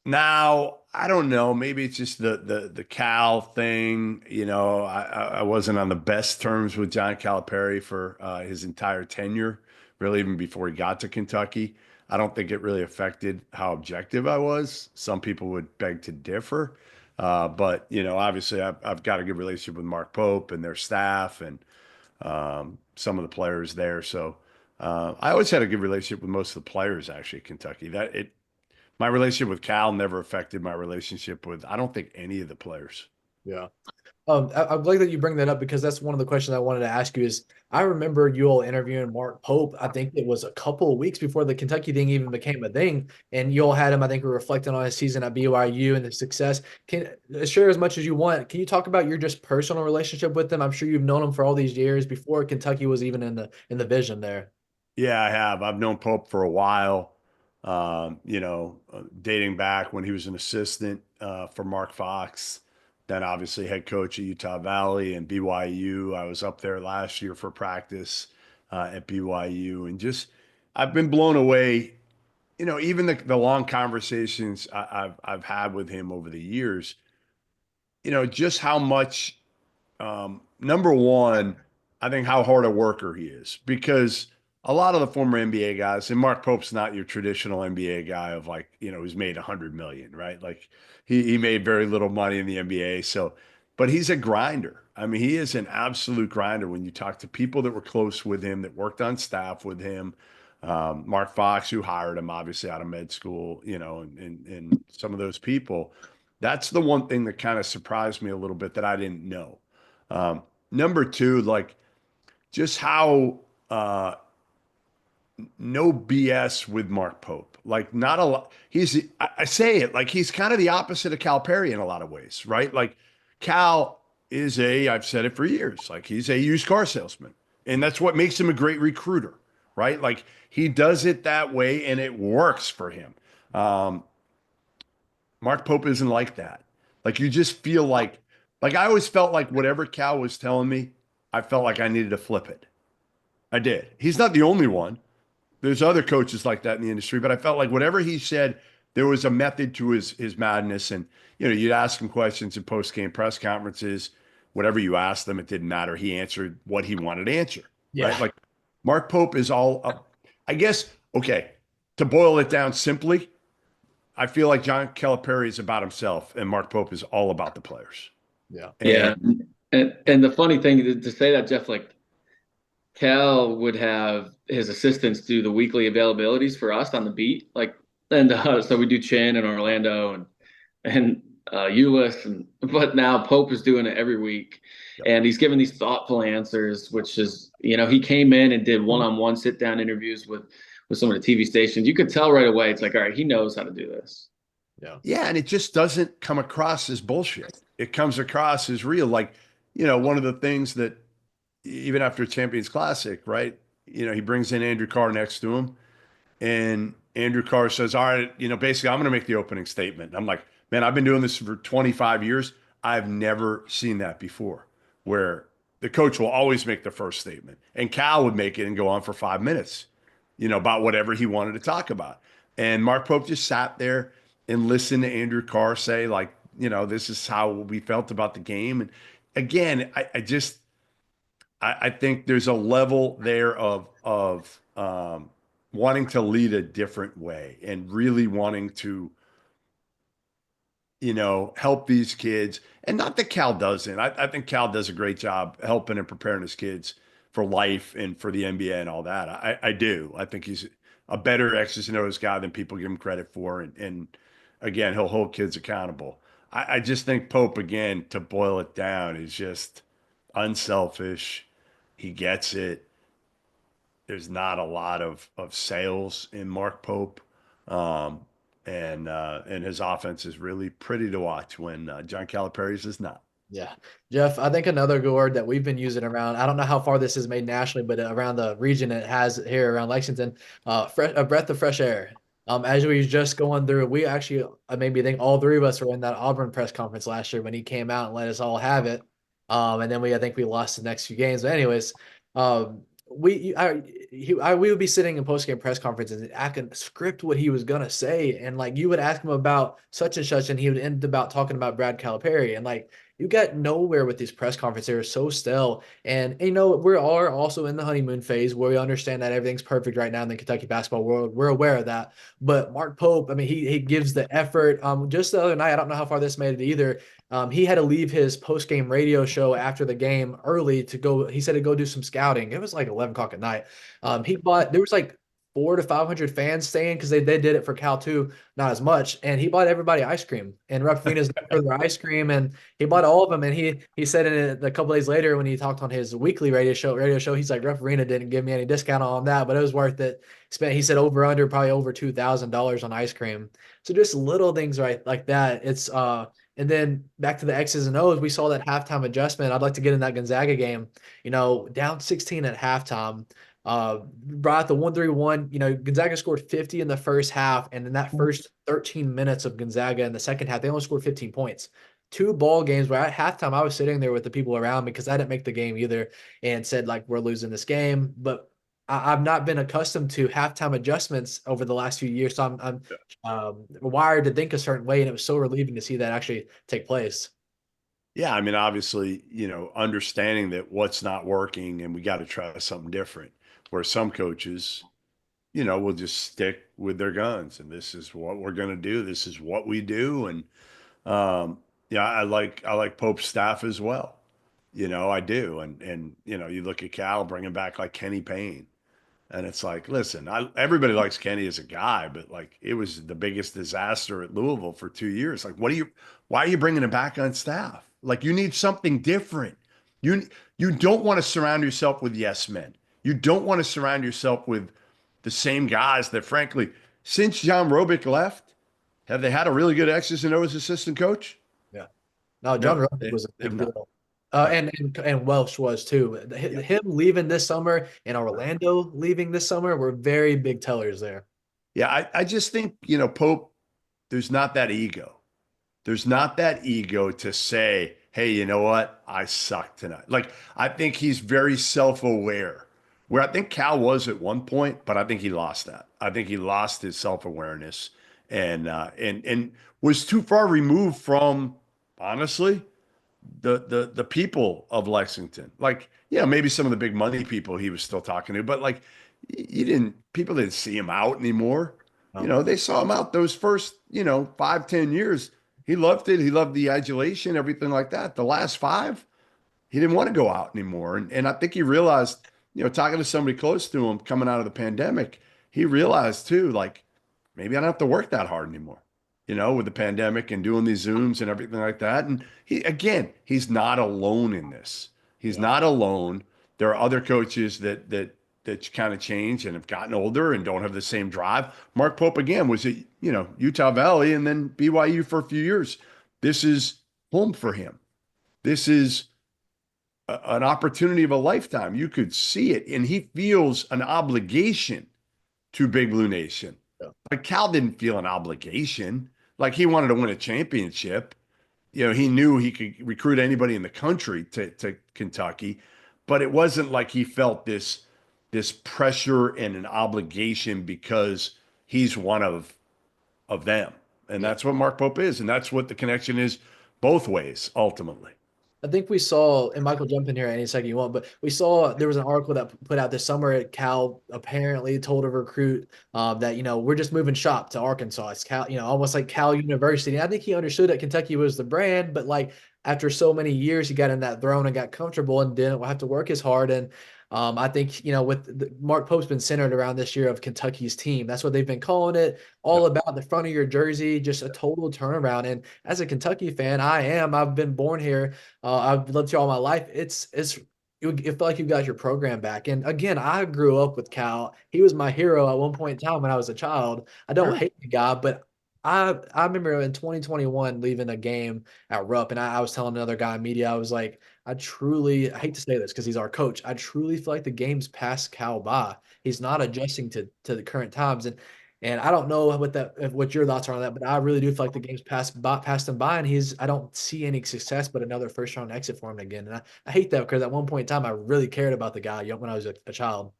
now, I don't know, maybe it's just the Cal thing. I wasn't on the best terms with John Calipari for his entire tenure, really, even before he got to Kentucky. I don't think it really affected how objective I was. Some people would beg to differ. But obviously I've got a good relationship with Mark Pope and their staff and some of the players there. So I always had a good relationship with most of the players actually at Kentucky. My relationship with Cal never affected my relationship with, I don't think, any of the players. Yeah. I'm glad that you bring that up because that's one of the questions I wanted to ask you is I remember you all interviewing Mark Pope. I think it was a couple of weeks before the Kentucky thing even became a thing. And you all had him, I think, reflecting on his season at BYU and the success. Can share as much as you want. Can you talk about your just personal relationship with him? I'm sure you've known him for all these years before Kentucky was even in the vision there. Yeah, I have. I've known Pope for a while, dating back when he was an assistant for Mark Fox. Then obviously head coach at Utah Valley and BYU. I was up there last year for practice at BYU, and I've been blown away. Even the long conversations I've had with him over the years. Just how much. Number one, I think how hard a worker he is because a lot of the former NBA guys, and Mark Pope's not your traditional NBA guy of who's made 100 million, right? Like he made very little money in the NBA. So, but he's a grinder. I mean, he is an absolute grinder when you talk to people that were close with him, that worked on staff with him. Mark Fox, who hired him obviously out of med school, and some of those people. That's the one thing that kind of surprised me a little bit that I didn't know. Number two, just how no BS with Mark Pope. Like not a lot. I say it like he's kind of the opposite of Calipari in a lot of ways, right? Like Cal is I've said it for years, like he's a used car salesman. And that's what makes him a great recruiter, right? Like he does it that way and it works for him. Um, Mark Pope isn't like that. Like you just feel like I always felt like whatever Cal was telling me, I felt like I needed to flip it. I did. He's not the only one. There's other coaches like that in the industry, but I felt like whatever he said, there was a method to his madness. And you'd ask him questions in post game press conferences. Whatever you asked them, it didn't matter. He answered what he wanted to answer, right? Yeah. Like Mark Pope is all up. I guess, okay, to boil it down simply, I feel like John Calipari is about himself and Mark Pope is all about the players. Yeah. Yeah. And And the funny thing to say that, Jeff, like Cal would have his assistants do the weekly availabilities for us on the beat. Like, and so we do Chin and Orlando and Ulyss, but now Pope is doing it every week, and he's giving these thoughtful answers, which is, he came in and did one-on-one sit-down interviews with some of the TV stations. You could tell right away. It's like, all right, he knows how to do this. Yeah. yeah, and it just doesn't come across as bullshit. It comes across as real. Like, one of the things that even after Champions Classic, right? He brings in Andrew Carr next to him, and Andrew Carr says, "All right, basically, I'm going to make the opening statement." And I'm like, "Man, I've been doing this for 25 years. I've never seen that before, where the coach will always make the first statement, and Cal would make it and go on for 5 minutes, about whatever he wanted to talk about." And Mark Pope just sat there and listened to Andrew Carr say, like, this is how we felt about the game. And again, I think there's a level there of wanting to lead a different way and really wanting to, help these kids. And not that Cal doesn't. I think Cal does a great job helping and preparing his kids for life and for the NBA and all that. I do. I think he's a better X's and O's guy than people give him credit for. And again, he'll hold kids accountable. I just think Pope, again, to boil it down, is just unselfish. He gets it. There's not a lot of sales in Mark Pope. Um, and his offense is really pretty to watch when John Calipari's is not. Yeah. Jeff, I think another good word that we've been using around, I don't know how far this is made nationally, but around the region it has here around Lexington, a breath of fresh air. As we was just going through, we actually made me think all three of us were in that Auburn press conference last year when he came out and let us all have it. And then I think we lost the next few games. But anyways, we would be sitting in post-game press conferences and I could script what he was gonna say, and like you would ask him about such and such, and he would end about talking about Brad Calipari, and like you got nowhere with these press conferences. They were so stale. And we are also in the honeymoon phase where we understand that everything's perfect right now in the Kentucky basketball world. We're aware of that. But Mark Pope, I mean, he gives the effort. Just the other night, I don't know how far this made it either. He had to leave his post-game radio show after the game early to go. He said to go do some scouting. It was like 11 o'clock at night. There was like 400 to 500 fans staying because they did it for Cal too, not as much. And he bought everybody ice cream, and Rep Arena's for their ice cream, and he bought all of them. And he said in it a couple days later when he talked on his weekly radio show, he's like, Rep Arena didn't give me any discount on that, but it was worth it. He said probably over $2,000 on ice cream. So just little things like that. It's and then back to the X's and O's, we saw that halftime adjustment. I'd like to get in that Gonzaga game, down 16 at halftime. Brought out the 1-3-1. Gonzaga scored 50 in the first half, and in that first 13 minutes of Gonzaga in the second half, they only scored 15 points. Two ball games where at halftime I was sitting there with the people around me because I didn't make the game either, and said like we're losing this game. But I've not been accustomed to halftime adjustments over the last few years, so I'm wired to think a certain way, and it was so relieving to see that actually take place. Yeah, I mean, obviously, understanding that what's not working and we got to try something different. Where some coaches, will just stick with their guns and this is what we're going to do. This is what we do. And yeah, I like Pope's staff as well. I do. And you look at Cal bringing back like Kenny Payne. And it's like, listen, everybody likes Kenny as a guy, but like it was the biggest disaster at Louisville for 2 years. Like, why are you bringing him back on staff? Like, you need something different. You don't want to surround yourself with yes men. You don't want to surround yourself with the same guys that, frankly, since John Robick left, have they had a really good X's and O's assistant coach? Yeah. No, John No, Rowan they was a have big not. deal. Right. And Welsh was too. Yeah. Him leaving this summer and Orlando leaving this summer were very big tellers there. Yeah, I just think, Pope, there's not that ego. There's not that ego to say, hey, you know what? I suck tonight. Like, I think he's very self-aware, where I think Cal was at one point, but I think he lost that. I think he lost his self-awareness and was too far removed from, honestly, the people of Lexington. Like, maybe some of the big money people he was still talking to, but like people didn't see him out anymore. No. They saw him out those first, 5, 10 years. He loved it. He loved the adulation, everything like that. The last 5, he didn't want to go out anymore. And I think he realized, talking to somebody close to him coming out of the pandemic, he realized too, like, maybe I don't have to work that hard anymore, with the pandemic and doing these Zooms and everything like that. And he's not alone in this. He's Yeah. not alone. There are other coaches that kind of change and have gotten older and don't have the same drive. Mark Pope again was at, Utah Valley and then BYU for a few years. This is home for him. This is an opportunity of a lifetime. You could see it, and he feels an obligation to Big Blue Nation. Yeah. Like Cal didn't feel an obligation. Like he wanted to win a championship. He knew he could recruit anybody in the country to Kentucky, but it wasn't like he felt this pressure and an obligation because he's one of them. And Yeah. that's what Mark Pope is, and that's what the connection is both ways ultimately. I think we saw, and Michael, jump in here any second you want, but we saw there was an article that put out this summer. Cal apparently told a recruit that, we're just moving shop to Arkansas. It's Cal, almost like Cal University. And I think he understood that Kentucky was the brand, but like after so many years, he got in that throne and got comfortable and didn't have to work as hard. And I think, Mark Pope's been centered around this year of Kentucky's team. That's what they've been calling it, all about the front of your jersey, just a total turnaround. And as a Kentucky fan, I've been born here. I've lived here all my life. You feel like you got your program back. And again, I grew up with Cal. He was my hero at one point in time when I was a child. I don't Sure. hate the guy, but I remember in 2021 leaving a game at Rupp, and I was telling another guy in media, I was like, I hate to say this because he's our coach. I truly feel like the game's passed Cal by. He's not adjusting to the current times. And I don't know what your thoughts are on that, but I really do feel like the game's passed him by, and I don't see any success but another first round exit for him again. And I hate that because at one point in time I really cared about the guy when I was a child.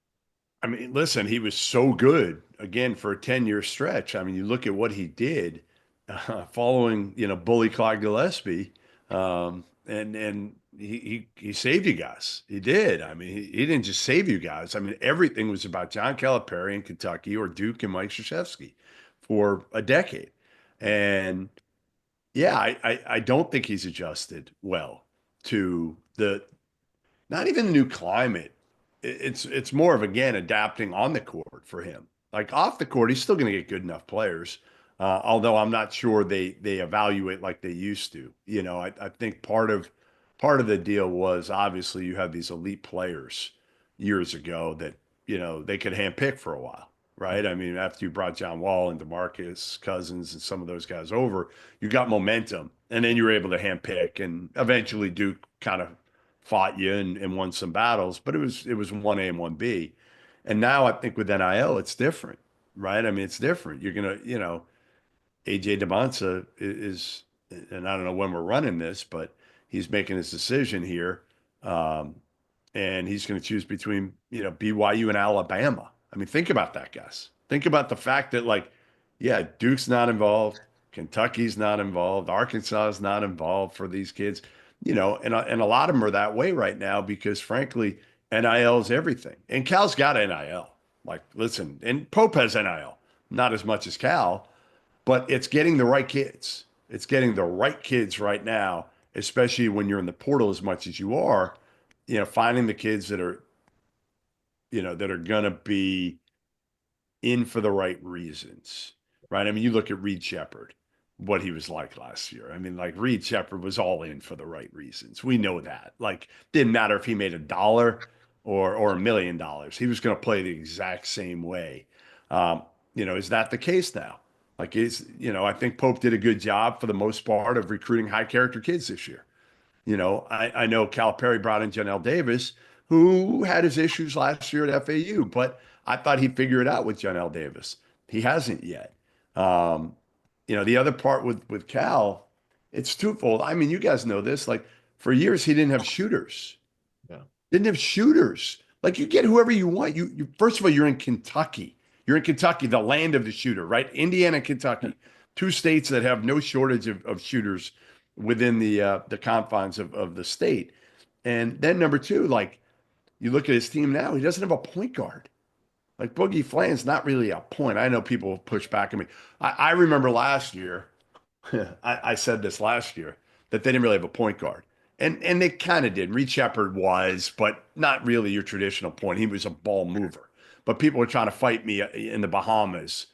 I mean, listen, he was so good again for a 10-year stretch. I mean, you look at what he did following, bully Clyde Gillespie, and he saved you guys. He did. I mean, he didn't just save you guys. I mean, everything was about John Calipari in Kentucky or Duke and Mike Krzyzewski for a decade. And yeah, I don't think he's adjusted well to not even the new climate. It's more of, again, adapting on the court for him. Like off the court, he's still going to get good enough players. Although I'm not sure they evaluate like they used to. I think part of the deal was obviously you had these elite players years ago that, they could handpick for a while, right? I mean, after you brought John Wall and DeMarcus Cousins and some of those guys over, you got momentum, and then you were able to handpick, and eventually Duke kind of fought you and won some battles, but it was 1A and 1B. And now I think with NIL, it's different, right? I mean, it's different. You're gonna, AJ DeMonsa is, and I don't know when we're running this, but he's making his decision here. And he's going to choose between, BYU and Alabama. I mean, think about that, guys. Think about the fact that, like, yeah, Duke's not involved, Kentucky's not involved, Arkansas is not involved for these kids, and a lot of them are that way right now because, frankly, NIL is everything. And Cal's got NIL. Like, listen, and Pope has NIL, not as much as Cal, but it's getting the right kids. It's getting the right kids right now, especially when you're in the portal as much as you are, finding the kids that are, that are going to be in for the right reasons, right? I mean, you look at Reed Shepherd, what he was like last year. I mean, like Reed Shepherd was all in for the right reasons. We know that. Like, didn't matter if he made $1. or $1 million. He was going to play the exact same way. Is that the case now? Like, I think Pope did a good job for the most part of recruiting high character kids this year. I know Calipari brought in Janelle Davis, who had his issues last year at FAU, but I thought he'd figure it out with Janelle Davis. He hasn't yet. The other part with Cal, it's twofold. I mean, you guys know this. Like, for years, he didn't have shooters. Yeah. Didn't have shooters. Like, you get whoever you want. You first of all, you're in Kentucky. You're in Kentucky, the land of the shooter, right? Indiana and Kentucky, two states that have no shortage of shooters within the confines of the state. And then number two, like, you look at his team now, he doesn't have a point guard. Like, Boogie Fland's not really a point. I know people push back at me. I remember last year, I said this last year, that they didn't really have a point guard. And they kind of did. Reed Shepard was, but not really your traditional point. He was a ball mover. But people were trying to fight me in the Bahamas.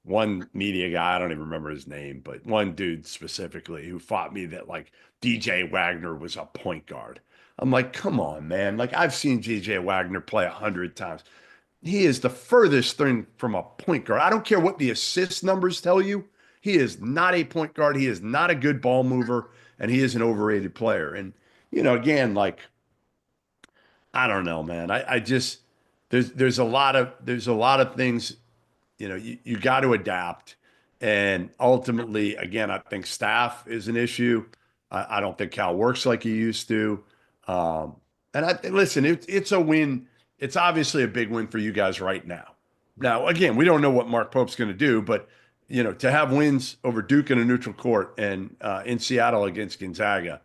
One media guy, I don't even remember his name, but one dude specifically who fought me that, like, DJ Wagner was a point guard. I'm like, come on, man. Like, I've seen DJ Wagner play 100 times. He is the furthest thing from a point guard. I don't care what the assist numbers tell you. He is not a point guard. He is not a good ball mover, and he is an overrated player. And, again, like, I don't know, man. I just there's a lot of things, you got to adapt. And ultimately, again, I think staff is an issue. I don't think Cal works like he used to. Listen, it's a win. It's obviously a big win for you guys right now. Now, again, we don't know what Mark Pope's going to do, but to have wins over Duke in a neutral court and in Seattle against Gonzaga,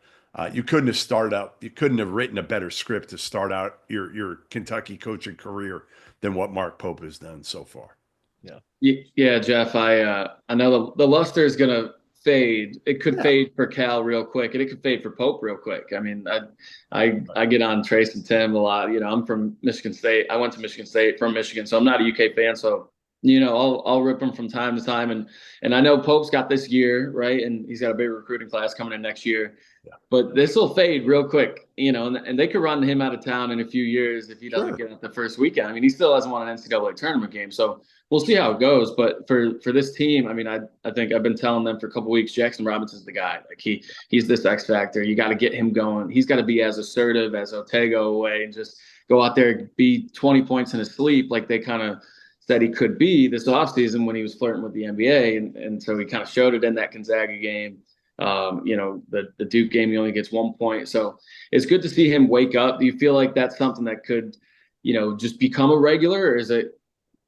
you couldn't have started out. You couldn't have written a better script to start out your Kentucky coaching career than what Mark Pope has done so far. Yeah, Jeff. I know the luster is gonna fade. It could fade for Cal real quick, and it could fade for Pope real quick. I mean, I get on Trace and Tim a lot. I'm from Michigan State. I went to Michigan State from Michigan, so I'm not a UK fan. So I'll rip them from time to time, and I know Pope's got this year, right, and he's got a big recruiting class coming in next year. Yeah. But this will fade real quick, and they could run him out of town in a few years if he doesn't get it the first weekend. I mean, he still hasn't won an NCAA tournament game, so we'll see how it goes. But for this team, I mean, I think I've been telling them for a couple of weeks, Jackson Robinson's the guy. Like, he's this X factor. You got to get him going. He's got to be as assertive as Otego away and just go out there and be 20 points in his sleep like they kind of said he could be this offseason when he was flirting with the NBA. And so he kind of showed it in that Gonzaga game. The Duke game, he only gets 1 point. So it's good to see him wake up. Do you feel like that's something that could, just become a regular, or is it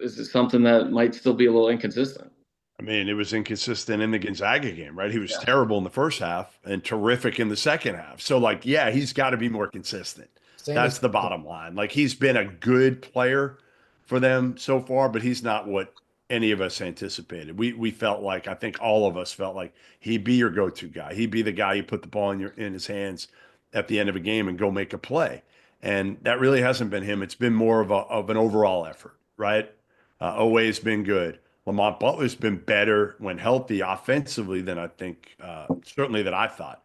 something that might still be a little inconsistent? I mean, it was inconsistent in the Gonzaga game, right? He was terrible in the first half and terrific in the second half. So, like, yeah, he's got to be more consistent. That's the bottom line. Like, he's been a good player for them so far, but he's not what any of us anticipated. We felt like, I think all of us felt like he'd be your go-to guy. He'd be the guy you put the ball in his hands at the end of a game and go make a play. And that really hasn't been him. It's been more of an overall effort, right? Oweh's been good. Lamont Butler's been better when healthy offensively than I think, certainly that I thought.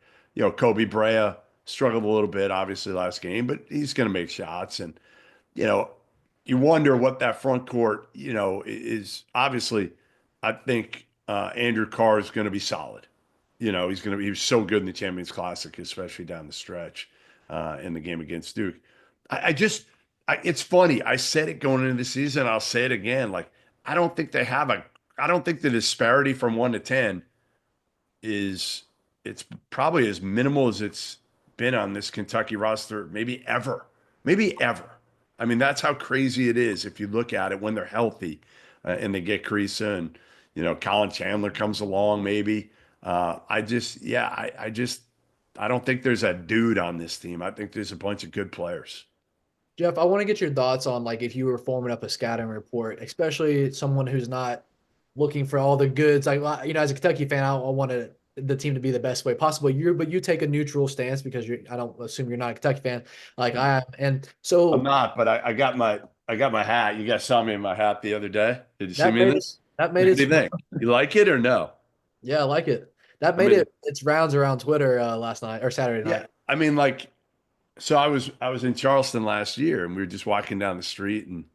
Kobe Brea struggled a little bit, obviously, last game, but he's going to make shots. And, you wonder what that front court, is. Obviously, I think Andrew Carr is going to be solid. He was so good in the Champions Classic, especially down the stretch in the game against Duke. It's funny. I said it going into the season. I'll say it again. Like, I don't think the disparity from 1 to 10 it's probably as minimal as it's been on this Kentucky roster, maybe ever. I mean, that's how crazy it is if you look at it when they're healthy and they get Creasa and, Colin Chandler comes along maybe. I don't think there's a dude on this team. I think there's a bunch of good players. Jeff, I want to get your thoughts on, like, if you were forming up a scouting report, especially someone who's not looking for all the goods. Like, as a Kentucky fan, I wanted the team to be the best way possible. But you take a neutral stance because I don't assume you're not a Kentucky fan like I am. And so I'm not, but I got my hat. You guys saw me in my hat the other day. Did you see me in this? That made it. What do you think? You like it or no? Yeah, I like it. That made its rounds around Twitter last night or Saturday night. I mean, like, So I was in Charleston last year, and we were just walking down the street, and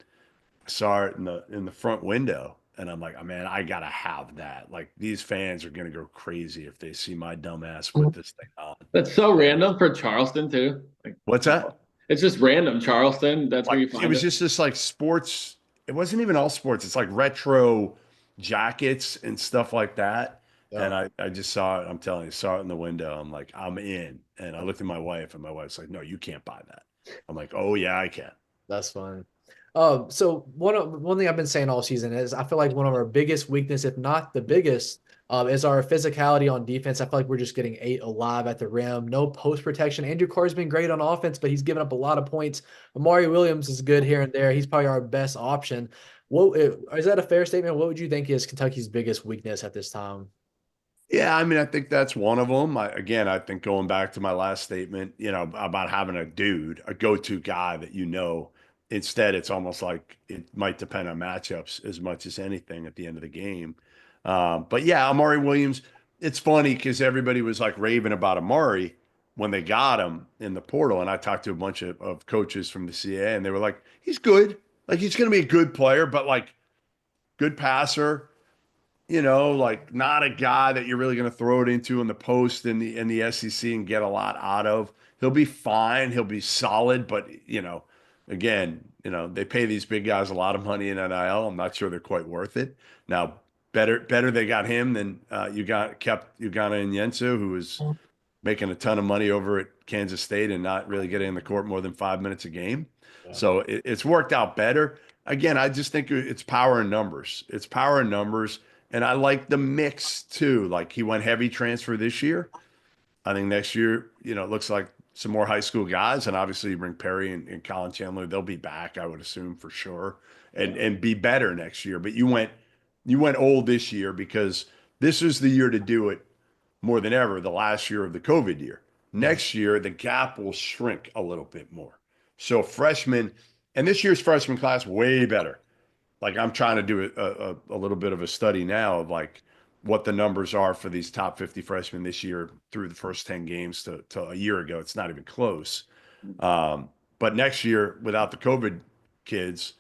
I saw it in the front window, and I'm like, oh man, I gotta have that. Like these fans are gonna go crazy if they see my dumb ass with this thing on. That's so And random for Charleston too. Like, what's that? it's just random. Charleston. That's where Like you it find was it. just this like sports. It wasn't even all sports. It's like retro jackets and stuff like that. And Yeah, I just saw it. I'm telling you, saw it in the window. I'm like, I'm in. And I looked at my wife, and my wife's like, no, you can't buy that. I'm like, oh yeah, I can. that's fun. So one thing I've been saying all season is I feel like one of our biggest weakness, if not the biggest, is our physicality on defense. I feel like we're just getting ate alive at the rim. No post protection. Andrew Carr's been great on offense, but he's given up a lot of points. Amari Williams is good here and there. He's probably our best option. What is that a fair statement? What would you think is Kentucky's biggest weakness at this time? Yeah, I mean, I think that's one of them. Again, I think going back to my last statement, about having a dude, a go-to guy that instead it's almost like it might depend on matchups as much as anything at the end of the game. But yeah, Amari Williams, it's funny because everybody was like raving about Amari when they got him in the portal. And I talked to a bunch of coaches from the CAA, and they were like, he's good. Like he's going to be a good player, but like good passer, like not a guy that you're really going to throw it into in the post in the SEC and get a lot out of. He'll be fine. He'll be solid, but again, they pay these big guys a lot of money in NIL. I'm not sure they're quite worth it. Now, better they got him than kept Ugana and Yensu, who was making a ton of money over at Kansas State and not really getting in the court more than 5 minutes a game. Yeah. So it's worked out better. Again, I just think it's power in numbers. It's power in numbers. And I like the mix too. Like he went heavy transfer this year. I think next year, it looks like some more high school guys. And obviously you bring Perry and Colin Chandler, they'll be back, I would assume for sure, and Yeah. and be better next year. But you went old this year because this is the year to do it more than ever, the last year of the COVID year. Yeah. Next year, the gap will shrink a little bit more. So freshmen, and this year's freshman class, way better. Like I'm trying to do a little bit of a study now of like what the numbers are for these top 50 freshmen this year through the first 10 games to a year ago. It's not even close. But next year, without the COVID kids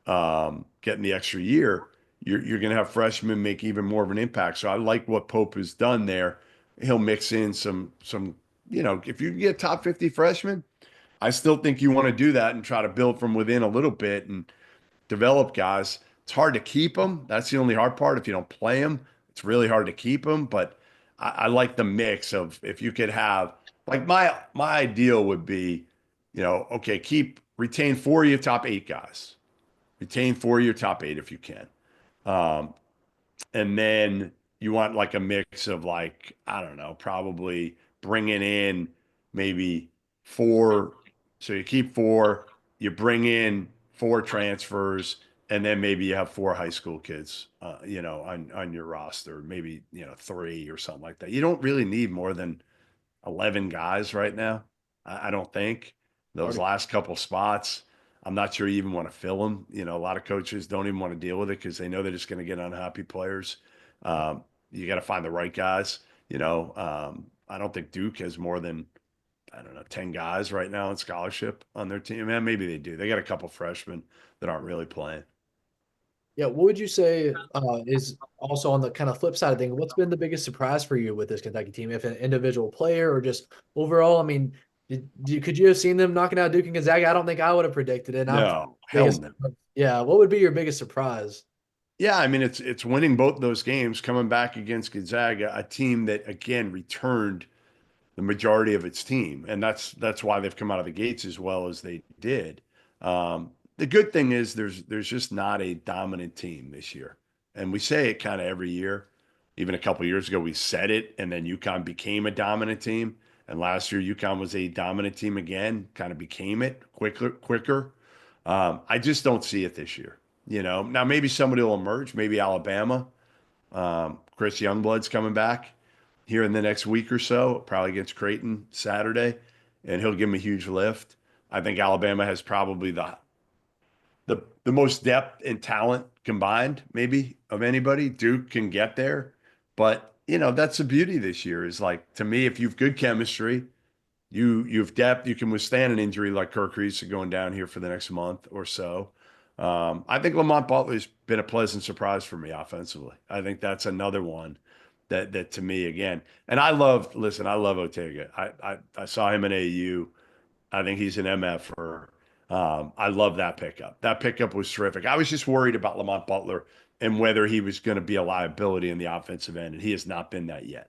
getting the extra year, you're going to have freshmen make even more of an impact. So I like what Pope has done there. He'll mix in some, if you can get top 50 freshmen, I still think you want to do that and try to build from within a little bit and develop guys. It's hard to keep them. That's the only hard part. If you don't play them, it's really hard to keep them. But I like the mix of if you could have like my ideal would be, okay, retain 4 of your top 8 guys. Retain 4 of your top 8 if you can. Um, and then you want like a mix of like, I don't know, probably bringing in maybe 4. So you keep 4, you bring in 4 transfers, and then maybe you have 4 high school kids, on your roster, maybe, 3 or something like that. You don't really need more than 11 guys right now. I don't think those Already. last couple spots. I'm not sure you even want to fill them. A lot of coaches don't even want to deal with it because they know they're just going to get unhappy players. You got to find the right guys. I don't think Duke has more than, I don't know, 10 guys right now in scholarship on their team. Man, maybe they do. They got a couple freshmen that aren't really playing. Yeah, what would you say is also on the kind of flip side of things? What's been the biggest surprise for you with this Kentucky team? If an individual player or just overall, I mean, could you have seen them knocking out Duke and Gonzaga? I don't think I would have predicted it. And I'm No, hell biggest, no. yeah. What would be your biggest surprise? Yeah, I mean it's winning both those games, coming back against Gonzaga, a team that again returned the majority of its team, and that's why they've come out of the gates as well as they did. The good thing is there's just not a dominant team this year, and we say it kind of every year. Even a couple of years ago, we said it, and then UConn became a dominant team, and last year UConn was a dominant team again, kind of became it quicker. I just don't see it this year. Now maybe somebody will emerge, maybe Alabama. Chris Youngblood's coming back here in the next week or so, probably against Creighton Saturday, and he'll give him a huge lift. I think Alabama has probably the most depth and talent combined, maybe of anybody. Duke can get there, but that's the beauty this year is like to me, if you've good chemistry, You've depth. You can withstand an injury like Kirk Reese going down here for the next month or so. I think Lamont Butler's been a pleasant surprise for me offensively. I think that's another one that to me again. And I love Ortega. I saw him in AU. I think he's an MFer. I love that pickup. That pickup was terrific. I was just worried about Lamont Butler and whether he was going to be a liability in the offensive end, and he has not been that yet.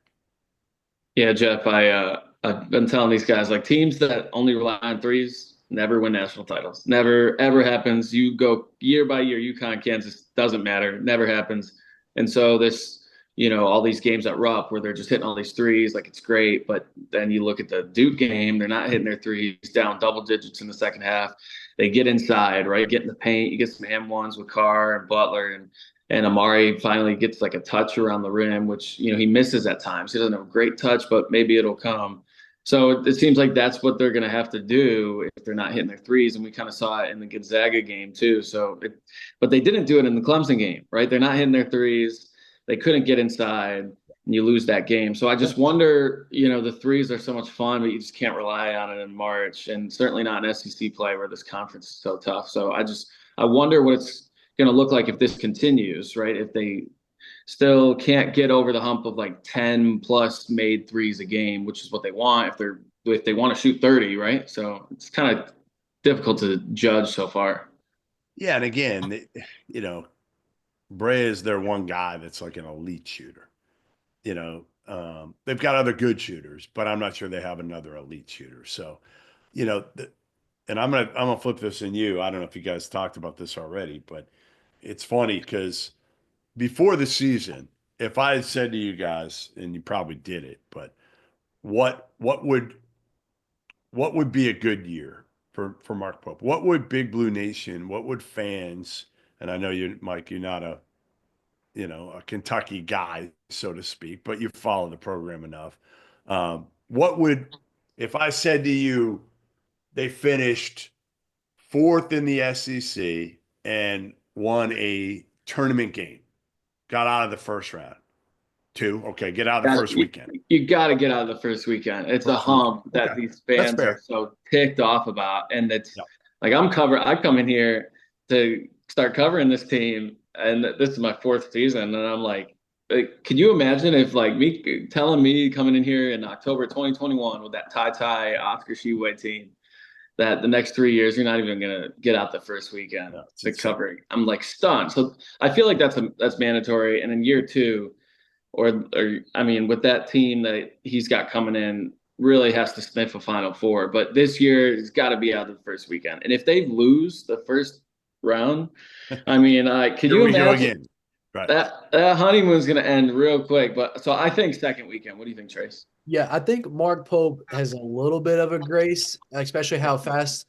Yeah, Jeff, I've been telling these guys like teams that only rely on threes never win national titles. Never ever happens. You go year by year, UConn, Kansas, doesn't matter, never happens. And so this, all these games at Rupp where they're just hitting all these threes, like it's great, but then you look at the Duke game, they're not hitting their threes, down double digits in the second half. They get inside, right? Get in the paint, you get some M1s with Carr and Butler and Amari finally gets like a touch around the rim, which, he misses at times. He doesn't have a great touch, but maybe it'll come. So it seems like that's what they're going to have to do if they're not hitting their threes. And we kind of saw it in the Gonzaga game too. But they didn't do it in the Clemson game, right? They're not hitting their threes. They couldn't get inside and you lose that game. So I just wonder, the threes are so much fun, but you just can't rely on it in March and certainly not in SEC play where this conference is so tough. So I wonder what it's going to look like if this continues, right? If they still can't get over the hump of like 10 plus made threes a game, which is what they want if they want to shoot 30, right? So it's kind of difficult to judge so far. Yeah, and again, Bray is their one guy that's like an elite shooter. They've got other good shooters, but I'm not sure they have another elite shooter. So, and I'm gonna flip this in you. I don't know if you guys talked about this already, but it's funny because before the season, if I had said to you guys, and you probably did it, but what would be a good year for Mark Pope? What would Big Blue Nation, what would fans, and I know you, Mike, you're not a Kentucky guy, so to speak, but you follow the program enough. If I said to you, they finished fourth in the SEC and won a tournament game, got out of the first round. Two, okay, get out of the first weekend. You got to get out of the first weekend. It's a hump that these fans are so ticked off about, and it's like I come in here to start covering this team, and this is my fourth season, and I'm like, could you imagine if like me telling me coming in here in October 2021 with that tie Oscar Tshiebwe team that the next 3 years you're not even gonna get out the first weekend to covering? I'm like stunned. So I feel like that's mandatory, and in year two. Or I mean, with that team that he's got coming in, really has to sniff a Final Four. But this year, he's got to be out of the first weekend. And if they lose the first round, I mean, could you imagine right. that honeymoon's going to end real quick? But so I think second weekend. What do you think, Trace? Yeah, I think Mark Pope has a little bit of a grace, especially how fast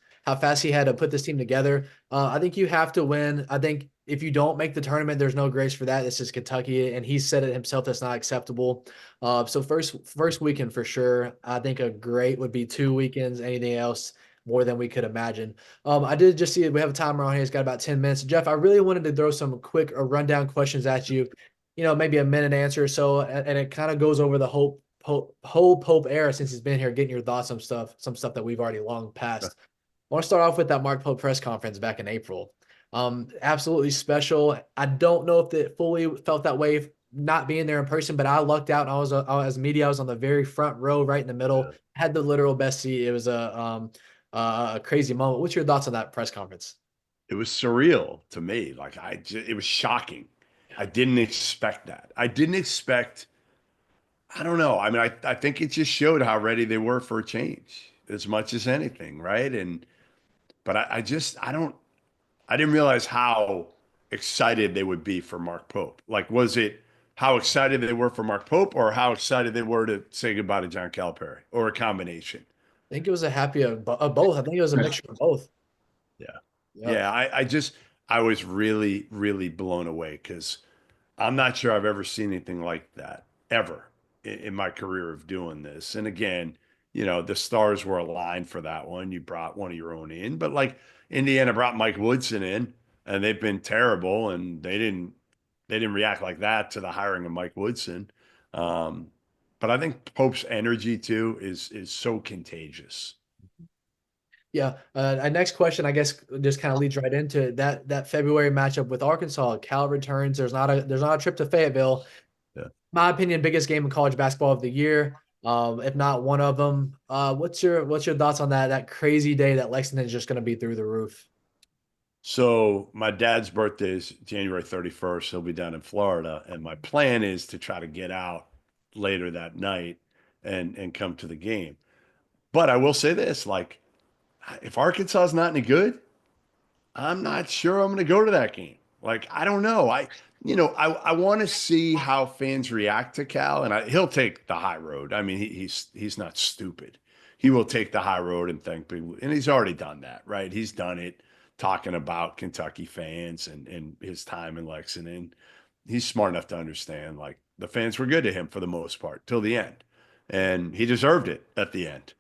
he had to put this team together. I think you have to win. I think if you don't make the tournament, there's no grace for that. This is Kentucky, and he said it himself. That's not acceptable. So first weekend for sure. I think a great would be 2 weekends. Anything else, more than we could imagine. I did just see we have a timer on here. It's got about 10 minutes. Jeff, I really wanted to throw some quick rundown questions at you. Maybe a minute answer or so, and it kind of goes over the whole Pope era since he's been here, getting your thoughts on some stuff that we've already long passed. I want to start off with that Mark Pope press conference back in April. Absolutely special. I don't know if it fully felt that way not being there in person, but I lucked out. I was as media. I was on the very front row, right in the middle. Yeah. Had the literal best seat. It was a crazy moment. What's your thoughts on that press conference? It was surreal to me. Like it was shocking. I didn't expect that. I didn't expect. I don't know. I mean, I think it just showed how ready they were for a change as much as anything, right? But I didn't realize how excited they would be for Mark Pope. Like, was it how excited they were for Mark Pope or how excited they were to say goodbye to John Calipari, or a combination? I think it was a happy of both. I think it was a mixture of both. Yeah. I was really, really blown away because I'm not sure I've ever seen anything like that ever in my career of doing this. And again, the stars were aligned for that one. You brought one of your own in, but like Indiana brought Mike Woodson in, and they've been terrible, and they didn't react like that to the hiring of Mike Woodson. but I think Pope's energy too is so contagious. Yeah. Our next question, I guess, just kind of leads right into it. That February matchup with Arkansas. Cal returns. There's not a trip to Fayetteville. Yeah. My opinion, biggest game in college basketball of the year, if not one of them. What's your thoughts on that crazy day that Lexington is just going to be through the roof? So my dad's birthday is January 31st. He'll be down in Florida, and my plan is to try to get out later that night and come to the game. But I will say this, like, if Arkansas is not any good, I'm not sure I'm going to go to that game. Like, I don't know. I want to see how fans react to Cal, and he'll take the high road. I mean, he's not stupid. He will take the high road and thank people, and he's already done that, right? He's done it talking about Kentucky fans and his time in Lexington. He's smart enough to understand, like, the fans were good to him for the most part till the end, and he deserved it at the end.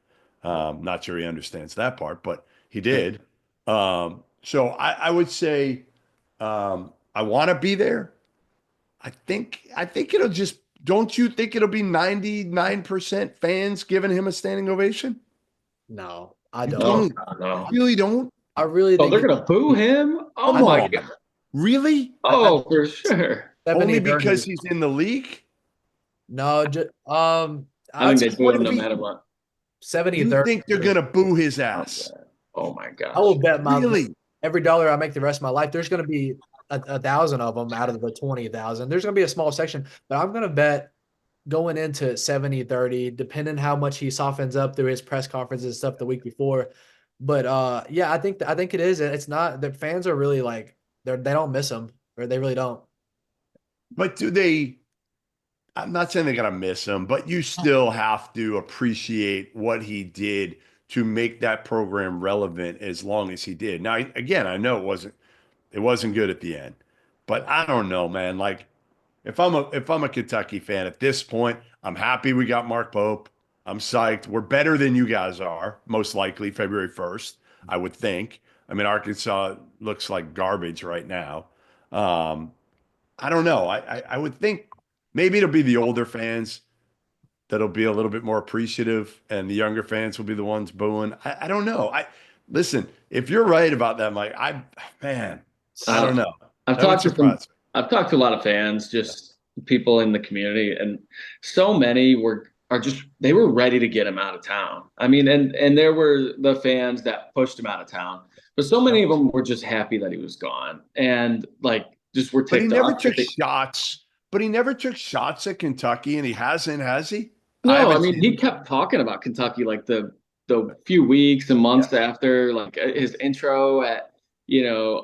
Not sure he understands that part, but he did. So I would say I want to be there. I think it'll just, don't you think it'll be 99% fans giving him a standing ovation? No, I You don't. don't? No. Really don't? I really Oh, think they're gonna boo him? Oh Come my on. god. Really? Oh, for sure. 70, Only 30. because he's in the league? No, just I think they I'd boo what him if no he- matter what. 70, You 30. think they're going to boo his ass? Oh my I will gosh. bet Really? every dollar I make the rest of my life, there's going to be a 1,000 of them out of the 20,000. There's going to be a small section, but I'm going to bet going into 70, 30, depending how much he softens up through his press conferences and stuff the week before. But yeah, I think it is. It's not, the fans are really like, they don't miss him, or they really don't. But I'm not saying they're going to miss him, but you still have to appreciate what he did to make that program relevant as long as he did. Now, again, I know it wasn't good at the end, but I don't know, man. Like, if I'm a Kentucky fan at this point, I'm happy we got Mark Pope. I'm psyched. We're better than you guys are, most likely February 1st, I would think. I mean, Arkansas looks like garbage right now. Um, I don't know. I would think maybe it'll be the older fans that'll be a little bit more appreciative, and the younger fans will be the ones booing. I don't know. Listen, if you're right about that, Mike, man, I don't know. I've That would talked to surprise me. I've talked to a lot of fans, just people in the community, and so many they were ready to get him out of town. I mean, and there were the fans that pushed him out of town, but so many of them were just happy that he was gone, and like just were But he ticked never off. took shots. But he never took shots at Kentucky, and he hasn't, has he? I No, I haven't mean seen he him. kept talking about Kentucky like the few weeks and months after like his intro at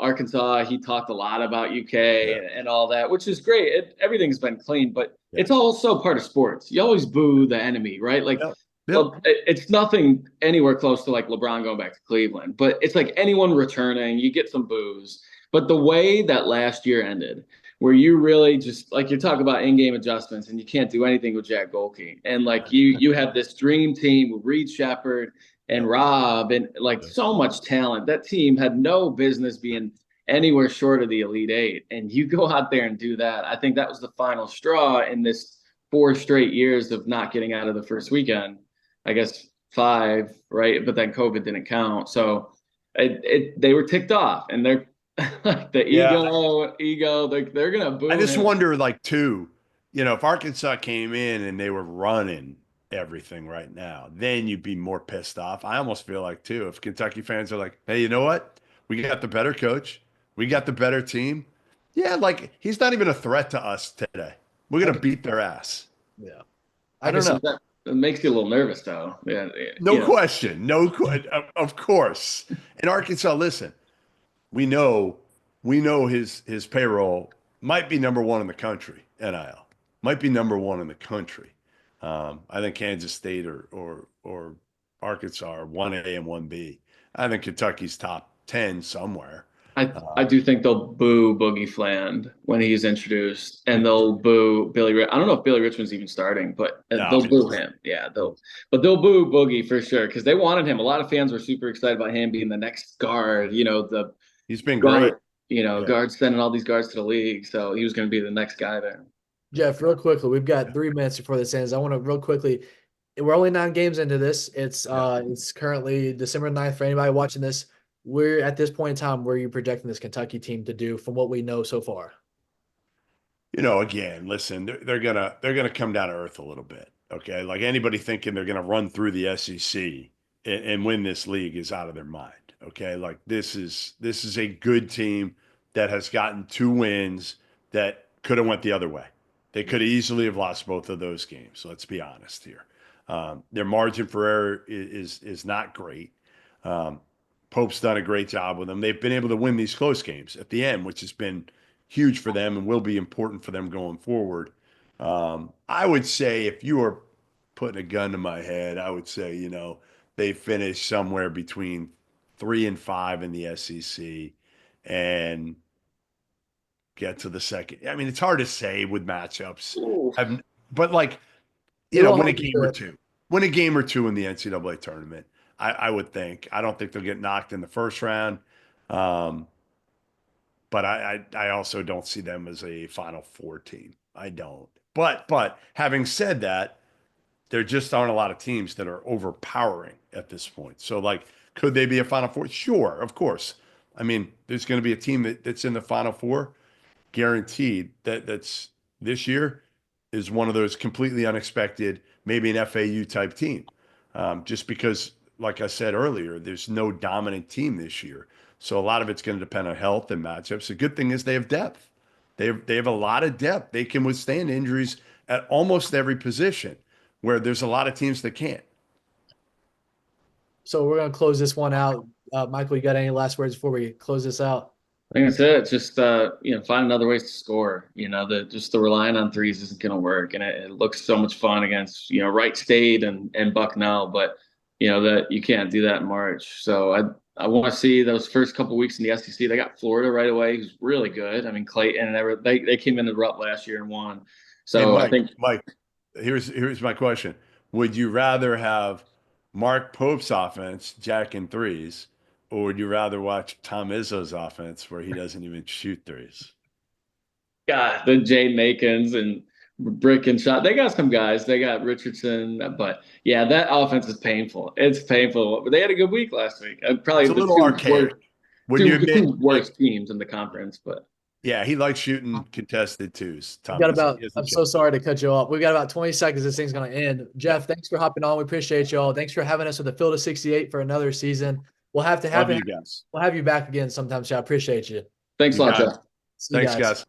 Arkansas. He talked a lot about UK Yeah. and all that, which is great. Everything's been clean, but Yeah. it's also part of sports. You always boo the enemy, right? Like, Yep. Yep. well, it's nothing anywhere close to like LeBron going back to Cleveland, but it's like anyone returning, you get some boos. But the way that last year ended, where you really just like you're talking about in-game adjustments and you can't do anything with Jack Golke. And like you have this dream team with Reed Shepherd and Yep. Rob and like Yep. so much talent. That team had no business being anywhere short of the Elite Eight. And you go out there and do that. I think that was the final straw in this 4 straight years of not getting out of the first weekend. I guess 5, right? But then COVID didn't count. So they were ticked off, and they're the Yeah. ego. They're gonna boo I just him. wonder, like, too, if Arkansas came in and they were running everything right now, then you'd be more pissed off. I almost feel like, too, if Kentucky fans are like, hey, you know what? We got the better coach. We got the better team. Yeah, like, he's not even a threat to us today. We're going to beat their ass. Yeah. I don't know. It makes you a little nervous, though. Yeah, No question. No, of course. In Arkansas, listen, we know his payroll might be number one in the country. NIL might be number one in the country. I think Kansas State or Arkansas are 1A and 1B. I think Kentucky's top 10 somewhere. I do think they'll boo Boogie Fland when he's introduced, and they'll boo Billy. I don't know if Billy Richmond's even starting, but they'll boo him. Yeah, they'll boo Boogie for sure because they wanted him. A lot of fans were super excited about him being the next guard. He's been great. Guard sending all these guards to the league, so he was going to be the next guy there. Jeff, real quickly, we've got 3 minutes before this ends. I want to real quickly. We're only 9 games into this. It's currently December 9th for anybody watching this. We're at this point in time, where are you projecting this Kentucky team to do from what we know so far? Again, listen, they're gonna come down to earth a little bit. Okay, like anybody thinking they're gonna run through the SEC and win this league is out of their mind. Okay, like this is a good team that has gotten 2 wins that could have went the other way. They could have easily have lost both of those games. Let's be honest here. Their margin for error is not great. Um, Pope's done a great job with them. They've been able to win these close games at the end, which has been huge for them and will be important for them going forward. I would say if you were putting a gun to my head, I would say, they finish somewhere between 3 and 5 in the SEC and get to the second. I mean, it's hard to say with matchups. Ooh. But like, We all win a hope game to. or two. Win a game or two in the NCAA tournament. I would think. I don't think they'll get knocked in the first round. But I also don't see them as a Final Four team. I don't. But having said that, there just aren't a lot of teams that are overpowering at this point. So like, could they be a Final Four? Sure, of course. I mean, there's going to be a team that's in the Final Four, guaranteed. That's this year is one of those completely unexpected, maybe an FAU type team, just because, like I said earlier, there's no dominant team this year. So a lot of it's going to depend on health and matchups. The good thing is they have depth. They have a lot of depth. They can withstand injuries at almost every position, where there's a lot of teams that can't. So we're gonna close this one out. Michael, you got any last words before we close this out? I think that's it. Just find other ways to score. The relying on threes isn't going to work, and it looks so much fun against Wright State and Bucknell, but that you can't do that in March. So I want to see those first couple weeks in the SEC. They got Florida right away, who's really good. I mean, Clayton and they came in the rut last year and won. So Hey, I think Mike, here's my question: would you rather have Mark Pope's offense jacking threes, or would you rather watch Tom Izzo's offense where he doesn't even shoot threes? God, the Jay Makins and Brick and Shot. They got some guys. They got Richardson, but yeah, that offense is painful. It's painful. But they had a good week last week. Probably It's a the little archaic. Wouldn't you two admit? worst teams in the conference. But Yeah, he likes shooting contested twos. We Tom got Izzo. about. I'm so sorry to cut you off. We've got about 20 seconds. This thing's gonna end. Jeff, thanks for hopping on. We appreciate y'all. Thanks for having us with the Field of 68 for another season. We'll have to have Love you guys. We'll have you back again sometime. So I appreciate you. thanks a You lot, got it. Jeff. See you Thanks, guys. guys.